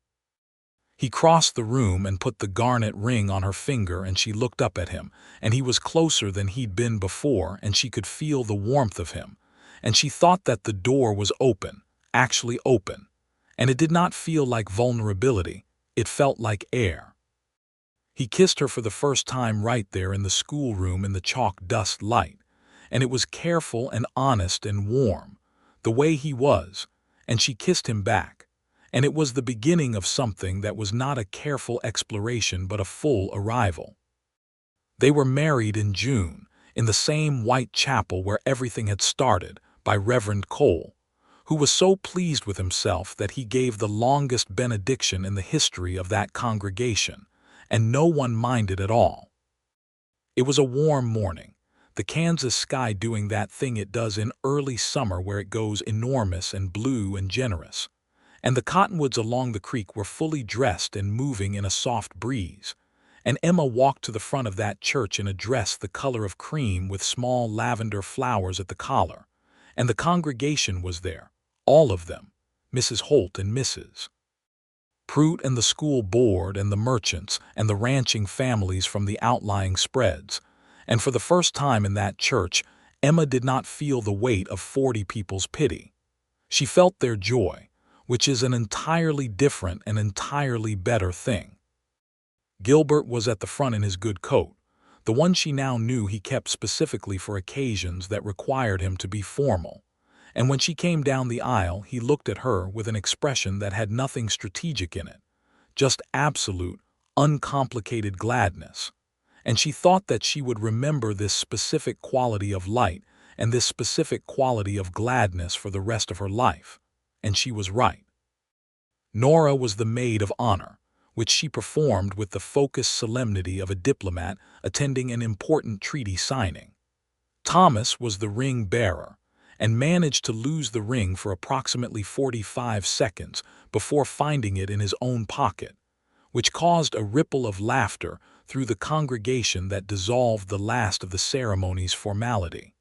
He crossed the room and put the garnet ring on her finger, and she looked up at him, and he was closer than he'd been before, and she could feel the warmth of him, and she thought that the door was open, actually open, and it did not feel like vulnerability, it felt like air. He kissed her for the first time right there in the schoolroom in the chalk dust light, and it was careful and honest and warm, the way he was, and she kissed him back, and it was the beginning of something that was not a careful exploration but a full arrival. They were married in June, in the same white chapel where everything had started, by Reverend Cole, who was so pleased with himself that he gave the longest benediction in the history of that congregation, and no one minded at all. It was a warm morning, the Kansas sky doing that thing it does in early summer where it goes enormous and blue and generous, and the cottonwoods along the creek were fully dressed and moving in a soft breeze, and Emma walked to the front of that church in a dress the color of cream with small lavender flowers at the collar, and the congregation was there, all of them, Mrs. Holt and Mrs. Pruitt and the school board and the merchants and the ranching families from the outlying spreads, and for the first time in that church, Emma did not feel the weight of 40 people's pity. She felt their joy, which is an entirely different and entirely better thing. Gilbert was at the front in his good coat, the one she now knew he kept specifically for occasions that required him to be formal, and when she came down the aisle he looked at her with an expression that had nothing strategic in it, just absolute, uncomplicated gladness, and she thought that she would remember this specific quality of light and this specific quality of gladness for the rest of her life, and she was right. Nora was the maid of honor, which she performed with the focused solemnity of a diplomat attending an important treaty signing. Thomas was the ring bearer, and managed to lose the ring for approximately 45 seconds before finding it in his own pocket, which caused a ripple of laughter through the congregation that dissolved the last of the ceremony's formality.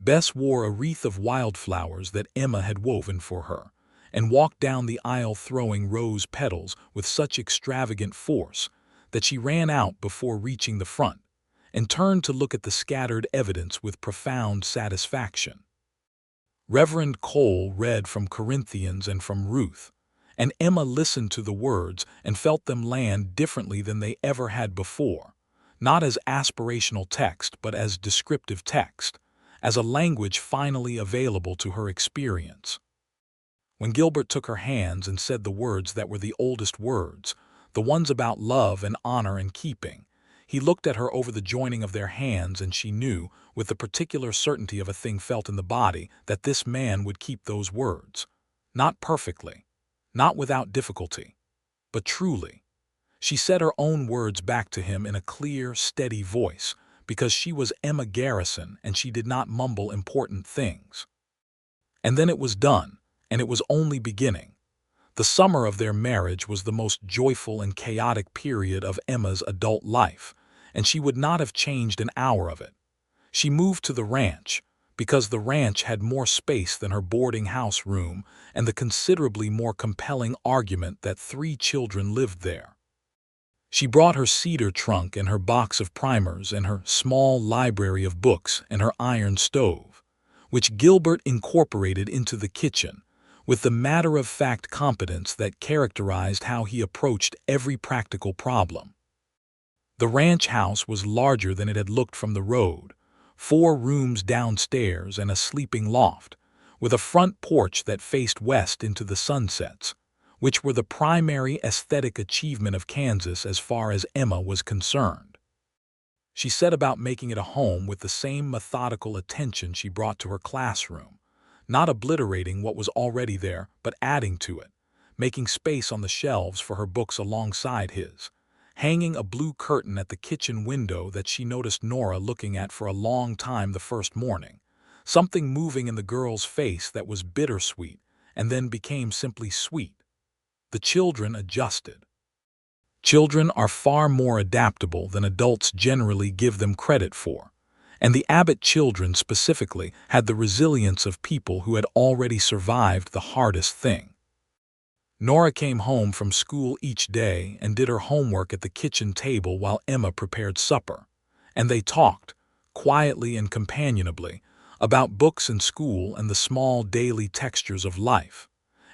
Bess wore a wreath of wildflowers that Emma had woven for her, and walked down the aisle throwing rose petals with such extravagant force that she ran out before reaching the front, and turned to look at the scattered evidence with profound satisfaction. Reverend Cole read from Corinthians and from Ruth, and Emma listened to the words and felt them land differently than they ever had before, not as aspirational text but as descriptive text, as a language finally available to her experience. When Gilbert took her hands and said the words that were the oldest words, the ones about love and honor and keeping, he looked at her over the joining of their hands, and she knew, with the particular certainty of a thing felt in the body, that this man would keep those words. Not perfectly, not without difficulty, but truly. She said her own words back to him in a clear, steady voice, because she was Emma Garrison and she did not mumble important things. And then it was done, and it was only beginning. The summer of their marriage was the most joyful and chaotic period of Emma's adult life, and she would not have changed an hour of it. She moved to the ranch, because the ranch had more space than her boarding house room and the considerably more compelling argument that 3 children lived there. She brought her cedar trunk and her box of primers and her small library of books and her iron stove, which Gilbert incorporated into the kitchen, with the matter-of-fact competence that characterized how he approached every practical problem. The ranch house was larger than it had looked from the road, 4 rooms downstairs and a sleeping loft, with a front porch that faced west into the sunsets, which were the primary aesthetic achievement of Kansas as far as Emma was concerned. She set about making it a home with the same methodical attention she brought to her classroom, not obliterating what was already there, but adding to it, making space on the shelves for her books alongside his, hanging a blue curtain at the kitchen window that she noticed Nora looking at for a long time the first morning, something moving in the girl's face that was bittersweet and then became simply sweet. The children adjusted. Children are far more adaptable than adults generally give them credit for, and the Abbott children specifically had the resilience of people who had already survived the hardest thing. Nora came home from school each day and did her homework at the kitchen table while Emma prepared supper, and they talked, quietly and companionably, about books and school and the small daily textures of life,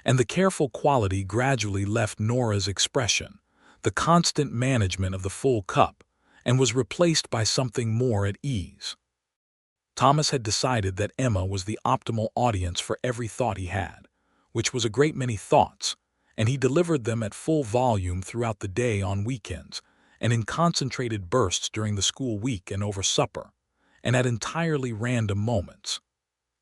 and the careful quality gradually left Nora's expression, the constant management of the full cup, and was replaced by something more at ease. Thomas had decided that Emma was the optimal audience for every thought he had, which was a great many thoughts, and he delivered them at full volume throughout the day on weekends, and in concentrated bursts during the school week and over supper, and at entirely random moments.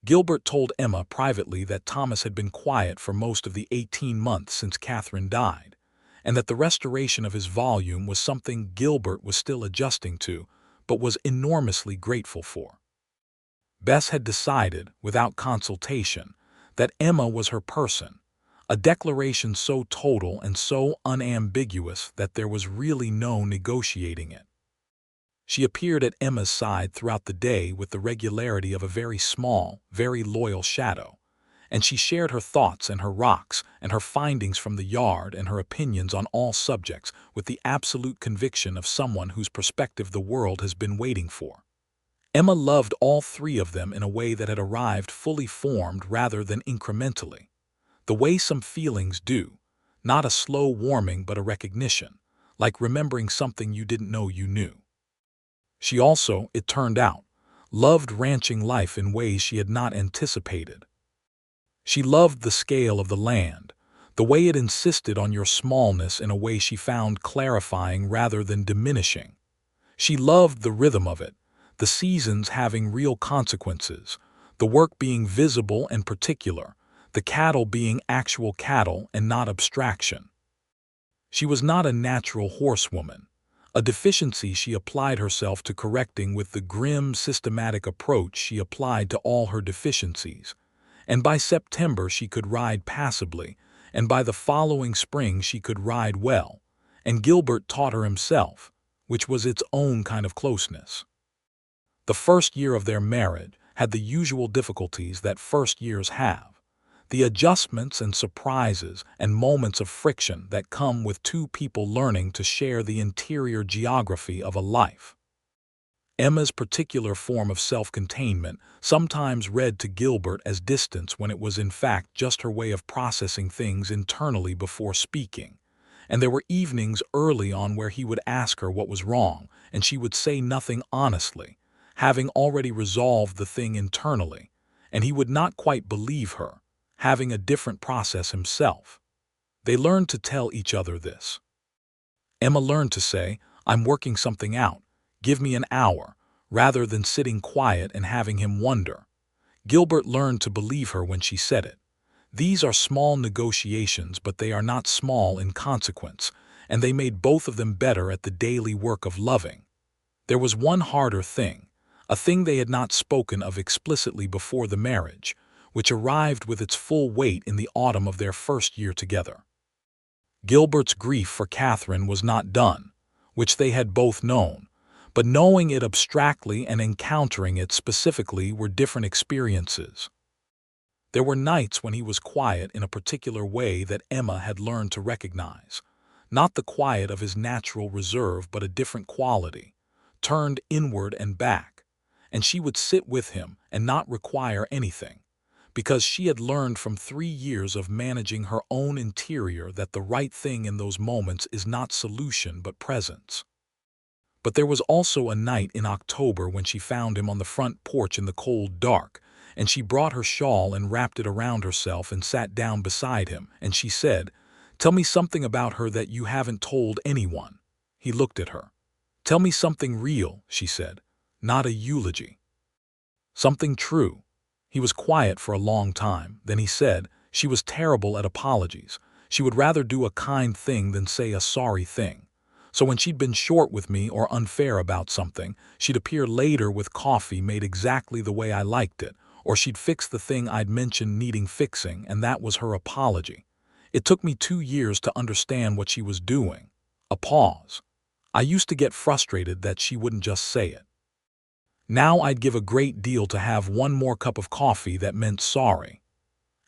Gilbert told Emma privately that Thomas had been quiet for most of the 18 months since Catherine died, and that the restoration of his volume was something Gilbert was still adjusting to, but was enormously grateful for. Bess had decided, without consultation, that Emma was her person, a declaration so total and so unambiguous that there was really no negotiating it. She appeared at Emma's side throughout the day with the regularity of a very small, very loyal shadow, and she shared her thoughts and her rocks and her findings from the yard and her opinions on all subjects with the absolute conviction of someone whose perspective the world has been waiting for. Emma loved all three of them in a way that had arrived fully formed rather than incrementally, the way some feelings do, not a slow warming but a recognition, like remembering something you didn't know you knew. She also, it turned out, loved ranching life in ways she had not anticipated. She loved the scale of the land, the way it insisted on your smallness in a way she found clarifying rather than diminishing. She loved the rhythm of it, the seasons having real consequences, the work being visible and particular, the cattle being actual cattle and not abstraction. She was not a natural horsewoman, a deficiency she applied herself to correcting with the grim, systematic approach she applied to all her deficiencies, and by September she could ride passably, and by the following spring she could ride well, and Gilbert taught her himself, which was its own kind of closeness. The first year of their marriage had the usual difficulties that first years have, the adjustments and surprises and moments of friction that come with two people learning to share the interior geography of a life. Emma's particular form of self-containment sometimes read to Gilbert as distance when it was in fact just her way of processing things internally before speaking, and there were evenings early on where he would ask her what was wrong, and she would say nothing honestly, having already resolved the thing internally, and he would not quite believe her, having a different process himself. They learned to tell each other this. Emma learned to say, "I'm working something out. Give me an hour," rather than sitting quiet and having him wonder. Gilbert learned to believe her when she said it. These are small negotiations, but they are not small in consequence, and they made both of them better at the daily work of loving. There was one harder thing, a thing they had not spoken of explicitly before the marriage, which arrived with its full weight in the autumn of their first year together. Gilbert's grief for Catherine was not done, which they had both known, but knowing it abstractly and encountering it specifically were different experiences. There were nights when he was quiet in a particular way that Emma had learned to recognize, not the quiet of his natural reserve but a different quality, turned inward and back, and she would sit with him and not require anything, because she had learned from 3 years of managing her own interior that the right thing in those moments is not solution but presence. But there was also a night in October when she found him on the front porch in the cold dark, and she brought her shawl and wrapped it around herself and sat down beside him, and she said, "Tell me something about her that you haven't told anyone." He looked at her. "Tell me something real," she said, "not a eulogy. Something true." He was quiet for a long time, then he said, "She was terrible at apologies. She would rather do a kind thing than say a sorry thing. So when she'd been short with me or unfair about something, she'd appear later with coffee made exactly the way I liked it, or she'd fix the thing I'd mentioned needing fixing, and that was her apology. It took me 2 years to understand what she was doing. A pause. I used to get frustrated that she wouldn't just say it. Now I'd give a great deal to have one more cup of coffee that meant sorry.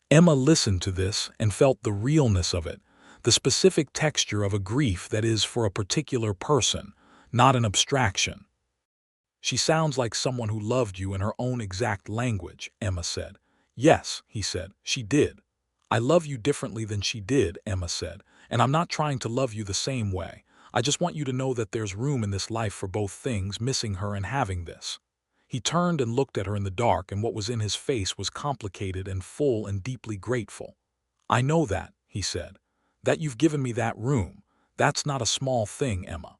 Emma listened to this and felt the realness of it, the specific texture of a grief that is for a particular person, not an abstraction. She sounds like someone who loved you in her own exact language, Emma said. Yes, he said, she did. I love you differently than she did, Emma said, and I'm not trying to love you the same way. I just want you to know that there's room in this life for both things, missing her and having this. He turned and looked at her in the dark, and what was in his face was complicated and full and deeply grateful. I know that, he said. That you've given me that room. That's not a small thing, Emma.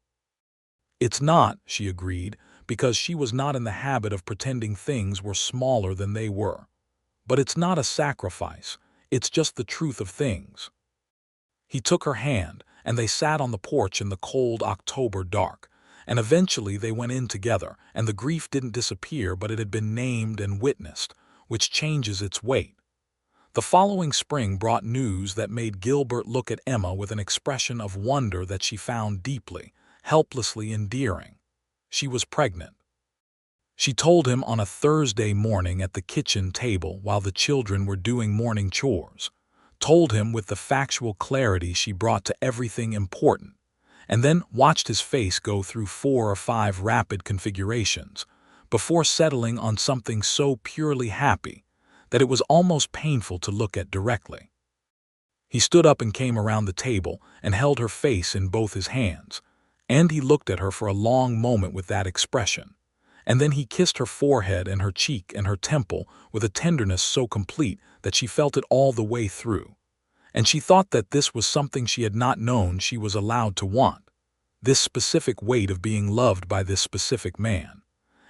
It's not, she agreed, because she was not in the habit of pretending things were smaller than they were. But it's not a sacrifice. It's just the truth of things. He took her hand, and they sat on the porch in the cold October dark. And eventually they went in together, and the grief didn't disappear, but it had been named and witnessed, which changes its weight. The following spring brought news that made Gilbert look at Emma with an expression of wonder that she found deeply, helplessly endearing. She was pregnant. She told him on a Thursday morning at the kitchen table while the children were doing morning chores, told him with the factual clarity she brought to everything important, and then watched his face go through 4 or 5 rapid configurations before settling on something so purely happy that it was almost painful to look at directly. He stood up and came around the table and held her face in both his hands, and he looked at her for a long moment with that expression, and then he kissed her forehead and her cheek and her temple with a tenderness so complete that she felt it all the way through. And she thought that this was something she had not known she was allowed to want, this specific weight of being loved by this specific man,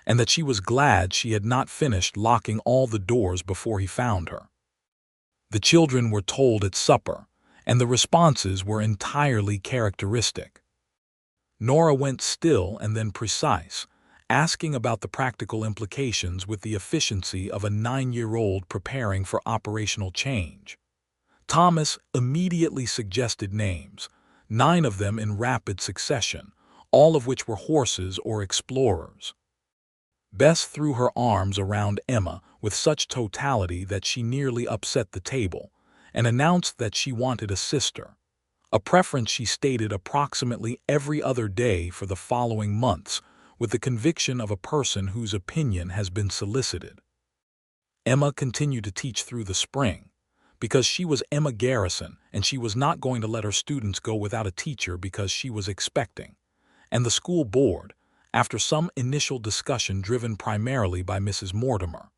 and that she was glad she had not finished locking all the doors before he found her. The children were told at supper, and the responses were entirely characteristic. Nora went still and then precise, asking about the practical implications with the efficiency of a 9-year-old preparing for operational change. Thomas immediately suggested names, 9 of them in rapid succession, all of which were horses or explorers. Bess threw her arms around Emma with such totality that she nearly upset the table, and announced that she wanted a sister, a preference she stated approximately every other day for the following months, with the conviction of a person whose opinion has been solicited. Emma continued to teach through the spring, because she was Emma Garrison, and she was not going to let her students go without a teacher because she was expecting. And the school board, after some initial discussion driven primarily by Mrs. Mortimer,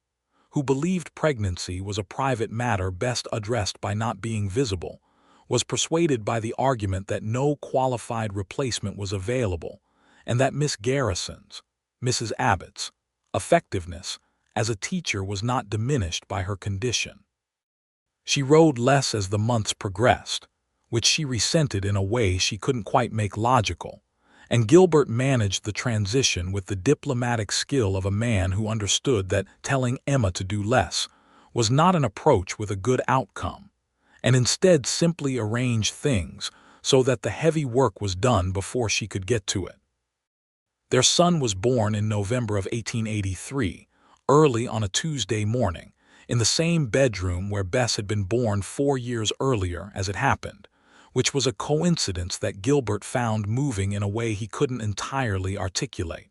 who believed pregnancy was a private matter best addressed by not being visible, was persuaded by the argument that no qualified replacement was available, and that Miss Garrison's, Mrs. Abbott's, effectiveness as a teacher was not diminished by her condition. She rode less as the months progressed, which she resented in a way she couldn't quite make logical, and Gilbert managed the transition with the diplomatic skill of a man who understood that telling Emma to do less was not an approach with a good outcome, and instead simply arranged things so that the heavy work was done before she could get to it. Their son was born in November of 1883, early on a Tuesday morning, in the same bedroom where Bess had been born 4 years earlier as it happened, which was a coincidence that Gilbert found moving in a way he couldn't entirely articulate.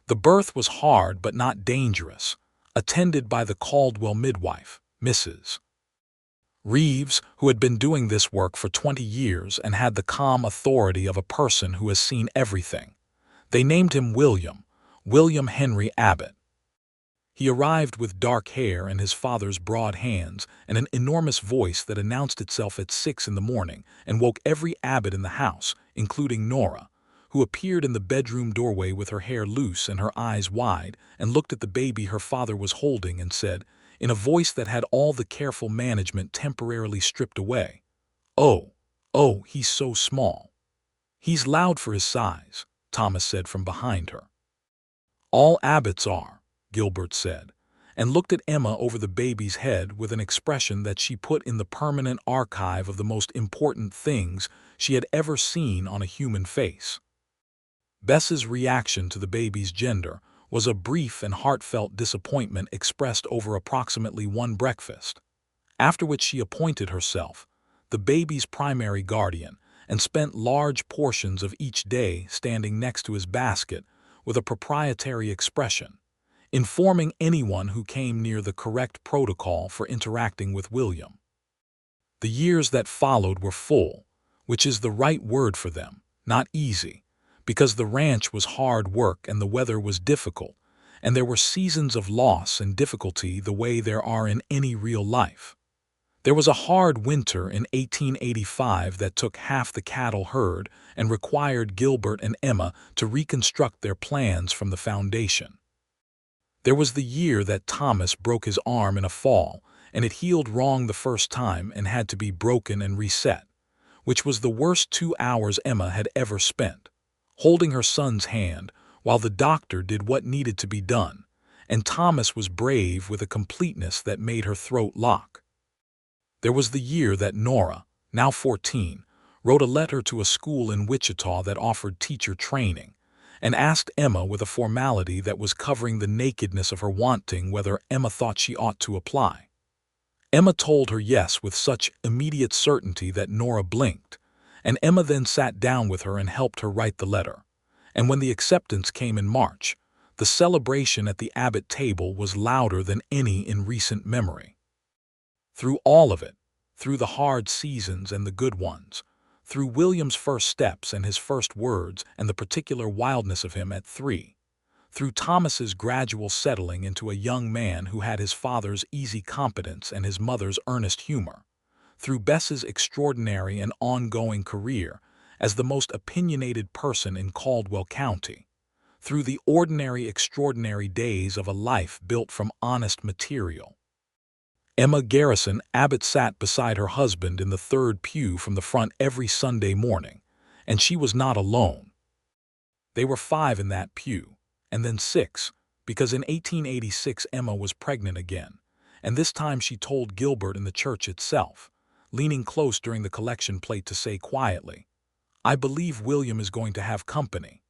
The birth was hard but not dangerous, attended by the Caldwell midwife, Mrs. Reeves, who had been doing this work for 20 years and had the calm authority of a person who has seen everything. They named him William Henry Abbott. He arrived with dark hair and his father's broad hands and an enormous voice that announced itself at 6 in the morning and woke every Abbott in the house, including Nora, who appeared in the bedroom doorway with her hair loose and her eyes wide and looked at the baby her father was holding and said, in a voice that had all the careful management temporarily stripped away, "Oh, oh, he's so small. He's loud for his size," Thomas said from behind her. "All Abbotts are," Gilbert said, and looked at Emma over the baby's head with an expression that she put in the permanent archive of the most important things she had ever seen on a human face. Bess's reaction to the baby's gender was a brief and heartfelt disappointment expressed over approximately one breakfast, after which she appointed herself the baby's primary guardian and spent large portions of each day standing next to his basket with a proprietary expression, informing anyone who came near the correct protocol for interacting with William. The years that followed were full, which is the right word for them, not easy, because the ranch was hard work and the weather was difficult, and there were seasons of loss and difficulty the way there are in any real life. There was a hard winter in 1885 that took half the cattle herd and required Gilbert and Emma to reconstruct their plans from the foundation. There was the year that Thomas broke his arm in a fall, and it healed wrong the first time and had to be broken and reset, which was the worst 2 hours Emma had ever spent, holding her son's hand while the doctor did what needed to be done, and Thomas was brave with a completeness that made her throat lock. There was the year that Nora, now 14, wrote a letter to a school in Wichita that offered teacher training, and asked Emma with a formality that was covering the nakedness of her wanting whether Emma thought she ought to apply. Emma told her yes with such immediate certainty that Nora blinked, and Emma then sat down with her and helped her write the letter. And when the acceptance came in March, the celebration at the Abbott table was louder than any in recent memory. Through all of it, through the hard seasons and the good ones, through William's first steps and his first words and the particular wildness of him at 3, through Thomas's gradual settling into a young man who had his father's easy competence and his mother's earnest humor, through Bess's extraordinary and ongoing career as the most opinionated person in Caldwell County, through the ordinary extraordinary days of a life built from honest material. Emma Garrison Abbott sat beside her husband in the third pew from the front every Sunday morning, and she was not alone. They were 5 in that pew, and then 6, because in 1886 Emma was pregnant again, and this time she told Gilbert in the church itself, leaning close during the collection plate to say quietly, "I believe William is going to have company,"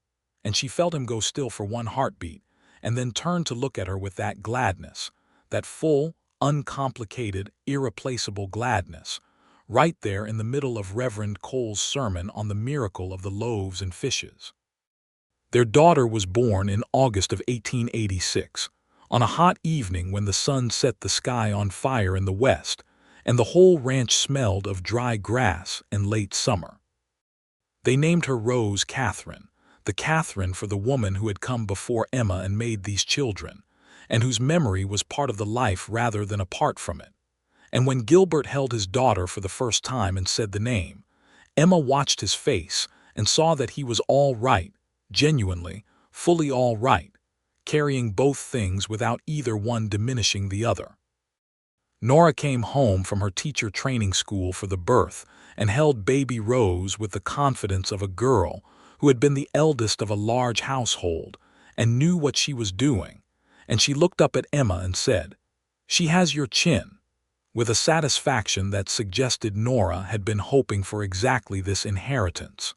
and she felt him go still for one heartbeat, and then turned to look at her with that gladness, that full, uncomplicated, irreplaceable gladness, right there in the middle of Reverend Cole's sermon on the miracle of the loaves and fishes. Their daughter was born in August of 1886, on a hot evening when the sun set the sky on fire in the west, and the whole ranch smelled of dry grass and late summer. They named her Rose Catherine, the Catherine for the woman who had come before Emma and made these children, and whose memory was part of the life rather than apart from it. And when Gilbert held his daughter for the first time and said the name, Emma watched his face and saw that he was all right, genuinely, fully all right, carrying both things without either one diminishing the other. Nora came home from her teacher training school for the birth and held baby Rose with the confidence of a girl who had been the eldest of a large household and knew what she was doing, and she looked up at Emma and said, "She has your chin," with a satisfaction that suggested Nora had been hoping for exactly this inheritance.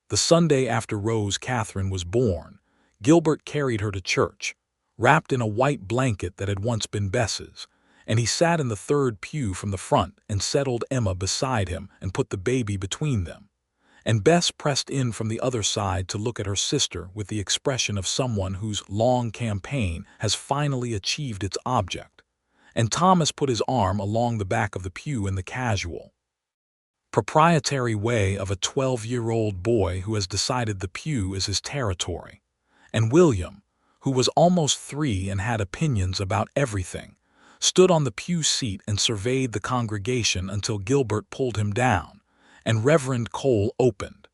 The Sunday after Rose Catherine was born, Gilbert carried her to church, wrapped in a white blanket that had once been Bess's, and he sat in the third pew from the front and settled Emma beside him and put the baby between them. And Bess pressed in from the other side to look at her sister with the expression of someone whose long campaign has finally achieved its object. And Thomas put his arm along the back of the pew in the casual, proprietary way of a 12-year-old boy who has decided the pew is his territory. And William, who was almost 3 and had opinions about everything, stood on the pew seat and surveyed the congregation until Gilbert pulled him down, and Reverend Cole opened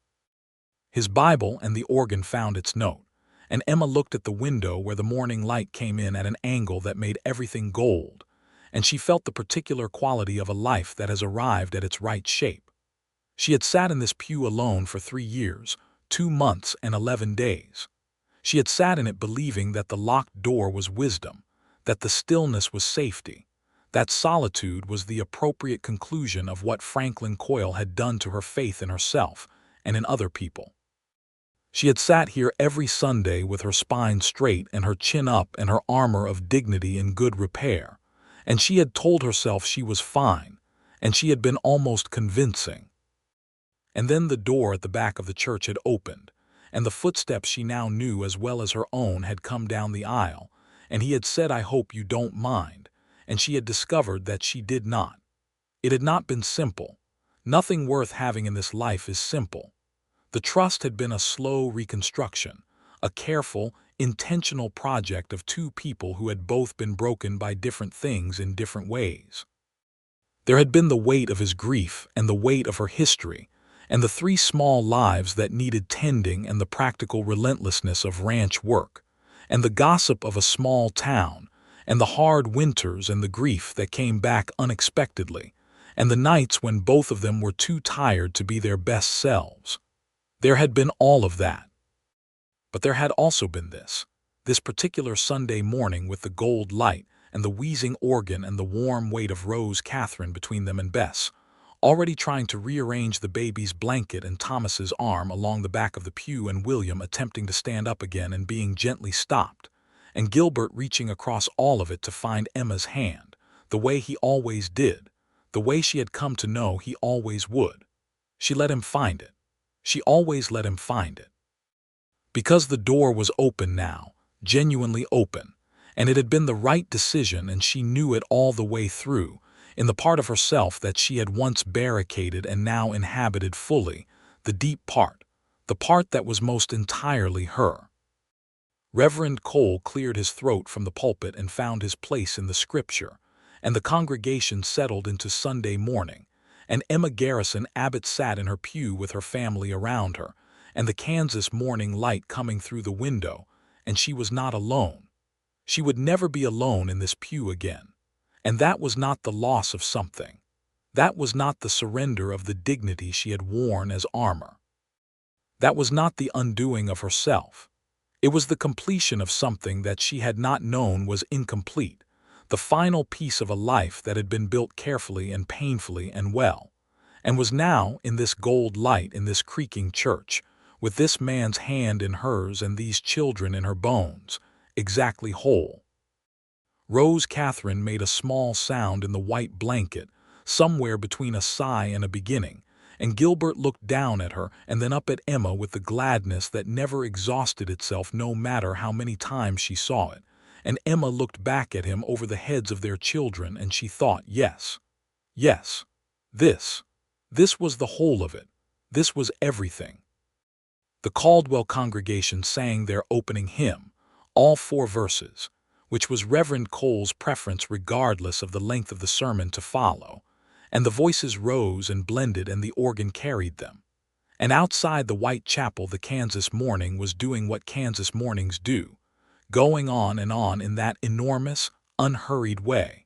his Bible and the organ found its note, and Emma looked at the window where the morning light came in at an angle that made everything gold, and she felt the particular quality of a life that has arrived at its right shape. She had sat in this pew alone for 3 years, 2 months and 11 days. She had sat in it believing that the locked door was wisdom, that the stillness was safety, that solitude was the appropriate conclusion of what Franklin Coyle had done to her faith in herself and in other people. She had sat here every Sunday with her spine straight and her chin up and her armor of dignity in good repair, and she had told herself she was fine, and she had been almost convincing. And then the door at the back of the church had opened, and the footsteps she now knew as well as her own had come down the aisle, and he had said, "I hope you don't mind," and she had discovered that she did not. It had not been simple. Nothing worth having in this life is simple. The trust had been a slow reconstruction, a careful, intentional project of two people who had both been broken by different things in different ways. There had been the weight of his grief and the weight of her history, and the 3 small lives that needed tending and the practical relentlessness of ranch work, and the gossip of a small town, and the hard winters and the grief that came back unexpectedly, and the nights when both of them were too tired to be their best selves. There had been all of that. But there had also been this particular Sunday morning with the gold light and the wheezing organ and the warm weight of Rose Catherine between them and Bess, already trying to rearrange the baby's blanket and Thomas's arm along the back of the pew and William attempting to stand up again and being gently stopped, and Gilbert reaching across all of it to find Emma's hand, the way he always did, the way she had come to know he always would. She let him find it. She always let him find it. Because the door was open now, genuinely open, and it had been the right decision and she knew it all the way through, in the part of herself that she had once barricaded and now inhabited fully, the deep part, the part that was most entirely her. Reverend Cole cleared his throat from the pulpit and found his place in the scripture, and the congregation settled into Sunday morning, and Emma Garrison Abbott sat in her pew with her family around her, and the Kansas morning light coming through the window, and she was not alone. She would never be alone in this pew again, and that was not the loss of something. That was not the surrender of the dignity she had worn as armor. That was not the undoing of herself. It was the completion of something that she had not known was incomplete, the final piece of a life that had been built carefully and painfully and well, and was now in this gold light in this creaking church, with this man's hand in hers and these children in her bones, exactly whole. Rose Catherine made a small sound in the white blanket, somewhere between a sigh and a beginning, and Gilbert looked down at her and then up at Emma with the gladness that never exhausted itself no matter how many times she saw it, and Emma looked back at him over the heads of their children and she thought, yes, this was the whole of it, this was everything. The Caldwell congregation sang their opening hymn, all 4 verses, which was Reverend Cole's preference regardless of the length of the sermon to follow, and the voices rose and blended and the organ carried them. And outside the white chapel the Kansas morning was doing what Kansas mornings do, going on in that enormous, unhurried way,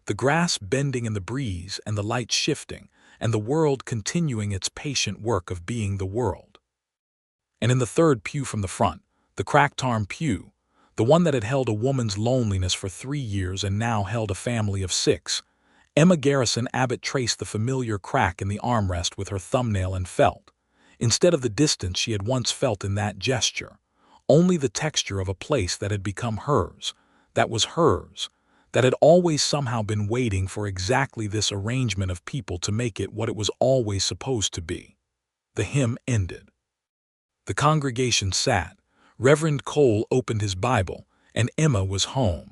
the grass bending in the breeze and the light shifting, and the world continuing its patient work of being the world. And in the 3rd pew from the front, the cracked arm pew, the one that had held a woman's loneliness for 3 years and now held a family of 6, Emma Garrison Abbott traced the familiar crack in the armrest with her thumbnail and felt, instead of the distance she had once felt in that gesture, only the texture of a place that had become hers, that was hers, that had always somehow been waiting for exactly this arrangement of people to make it what it was always supposed to be. The hymn ended. The congregation sat, Reverend Cole opened his Bible, and Emma was home.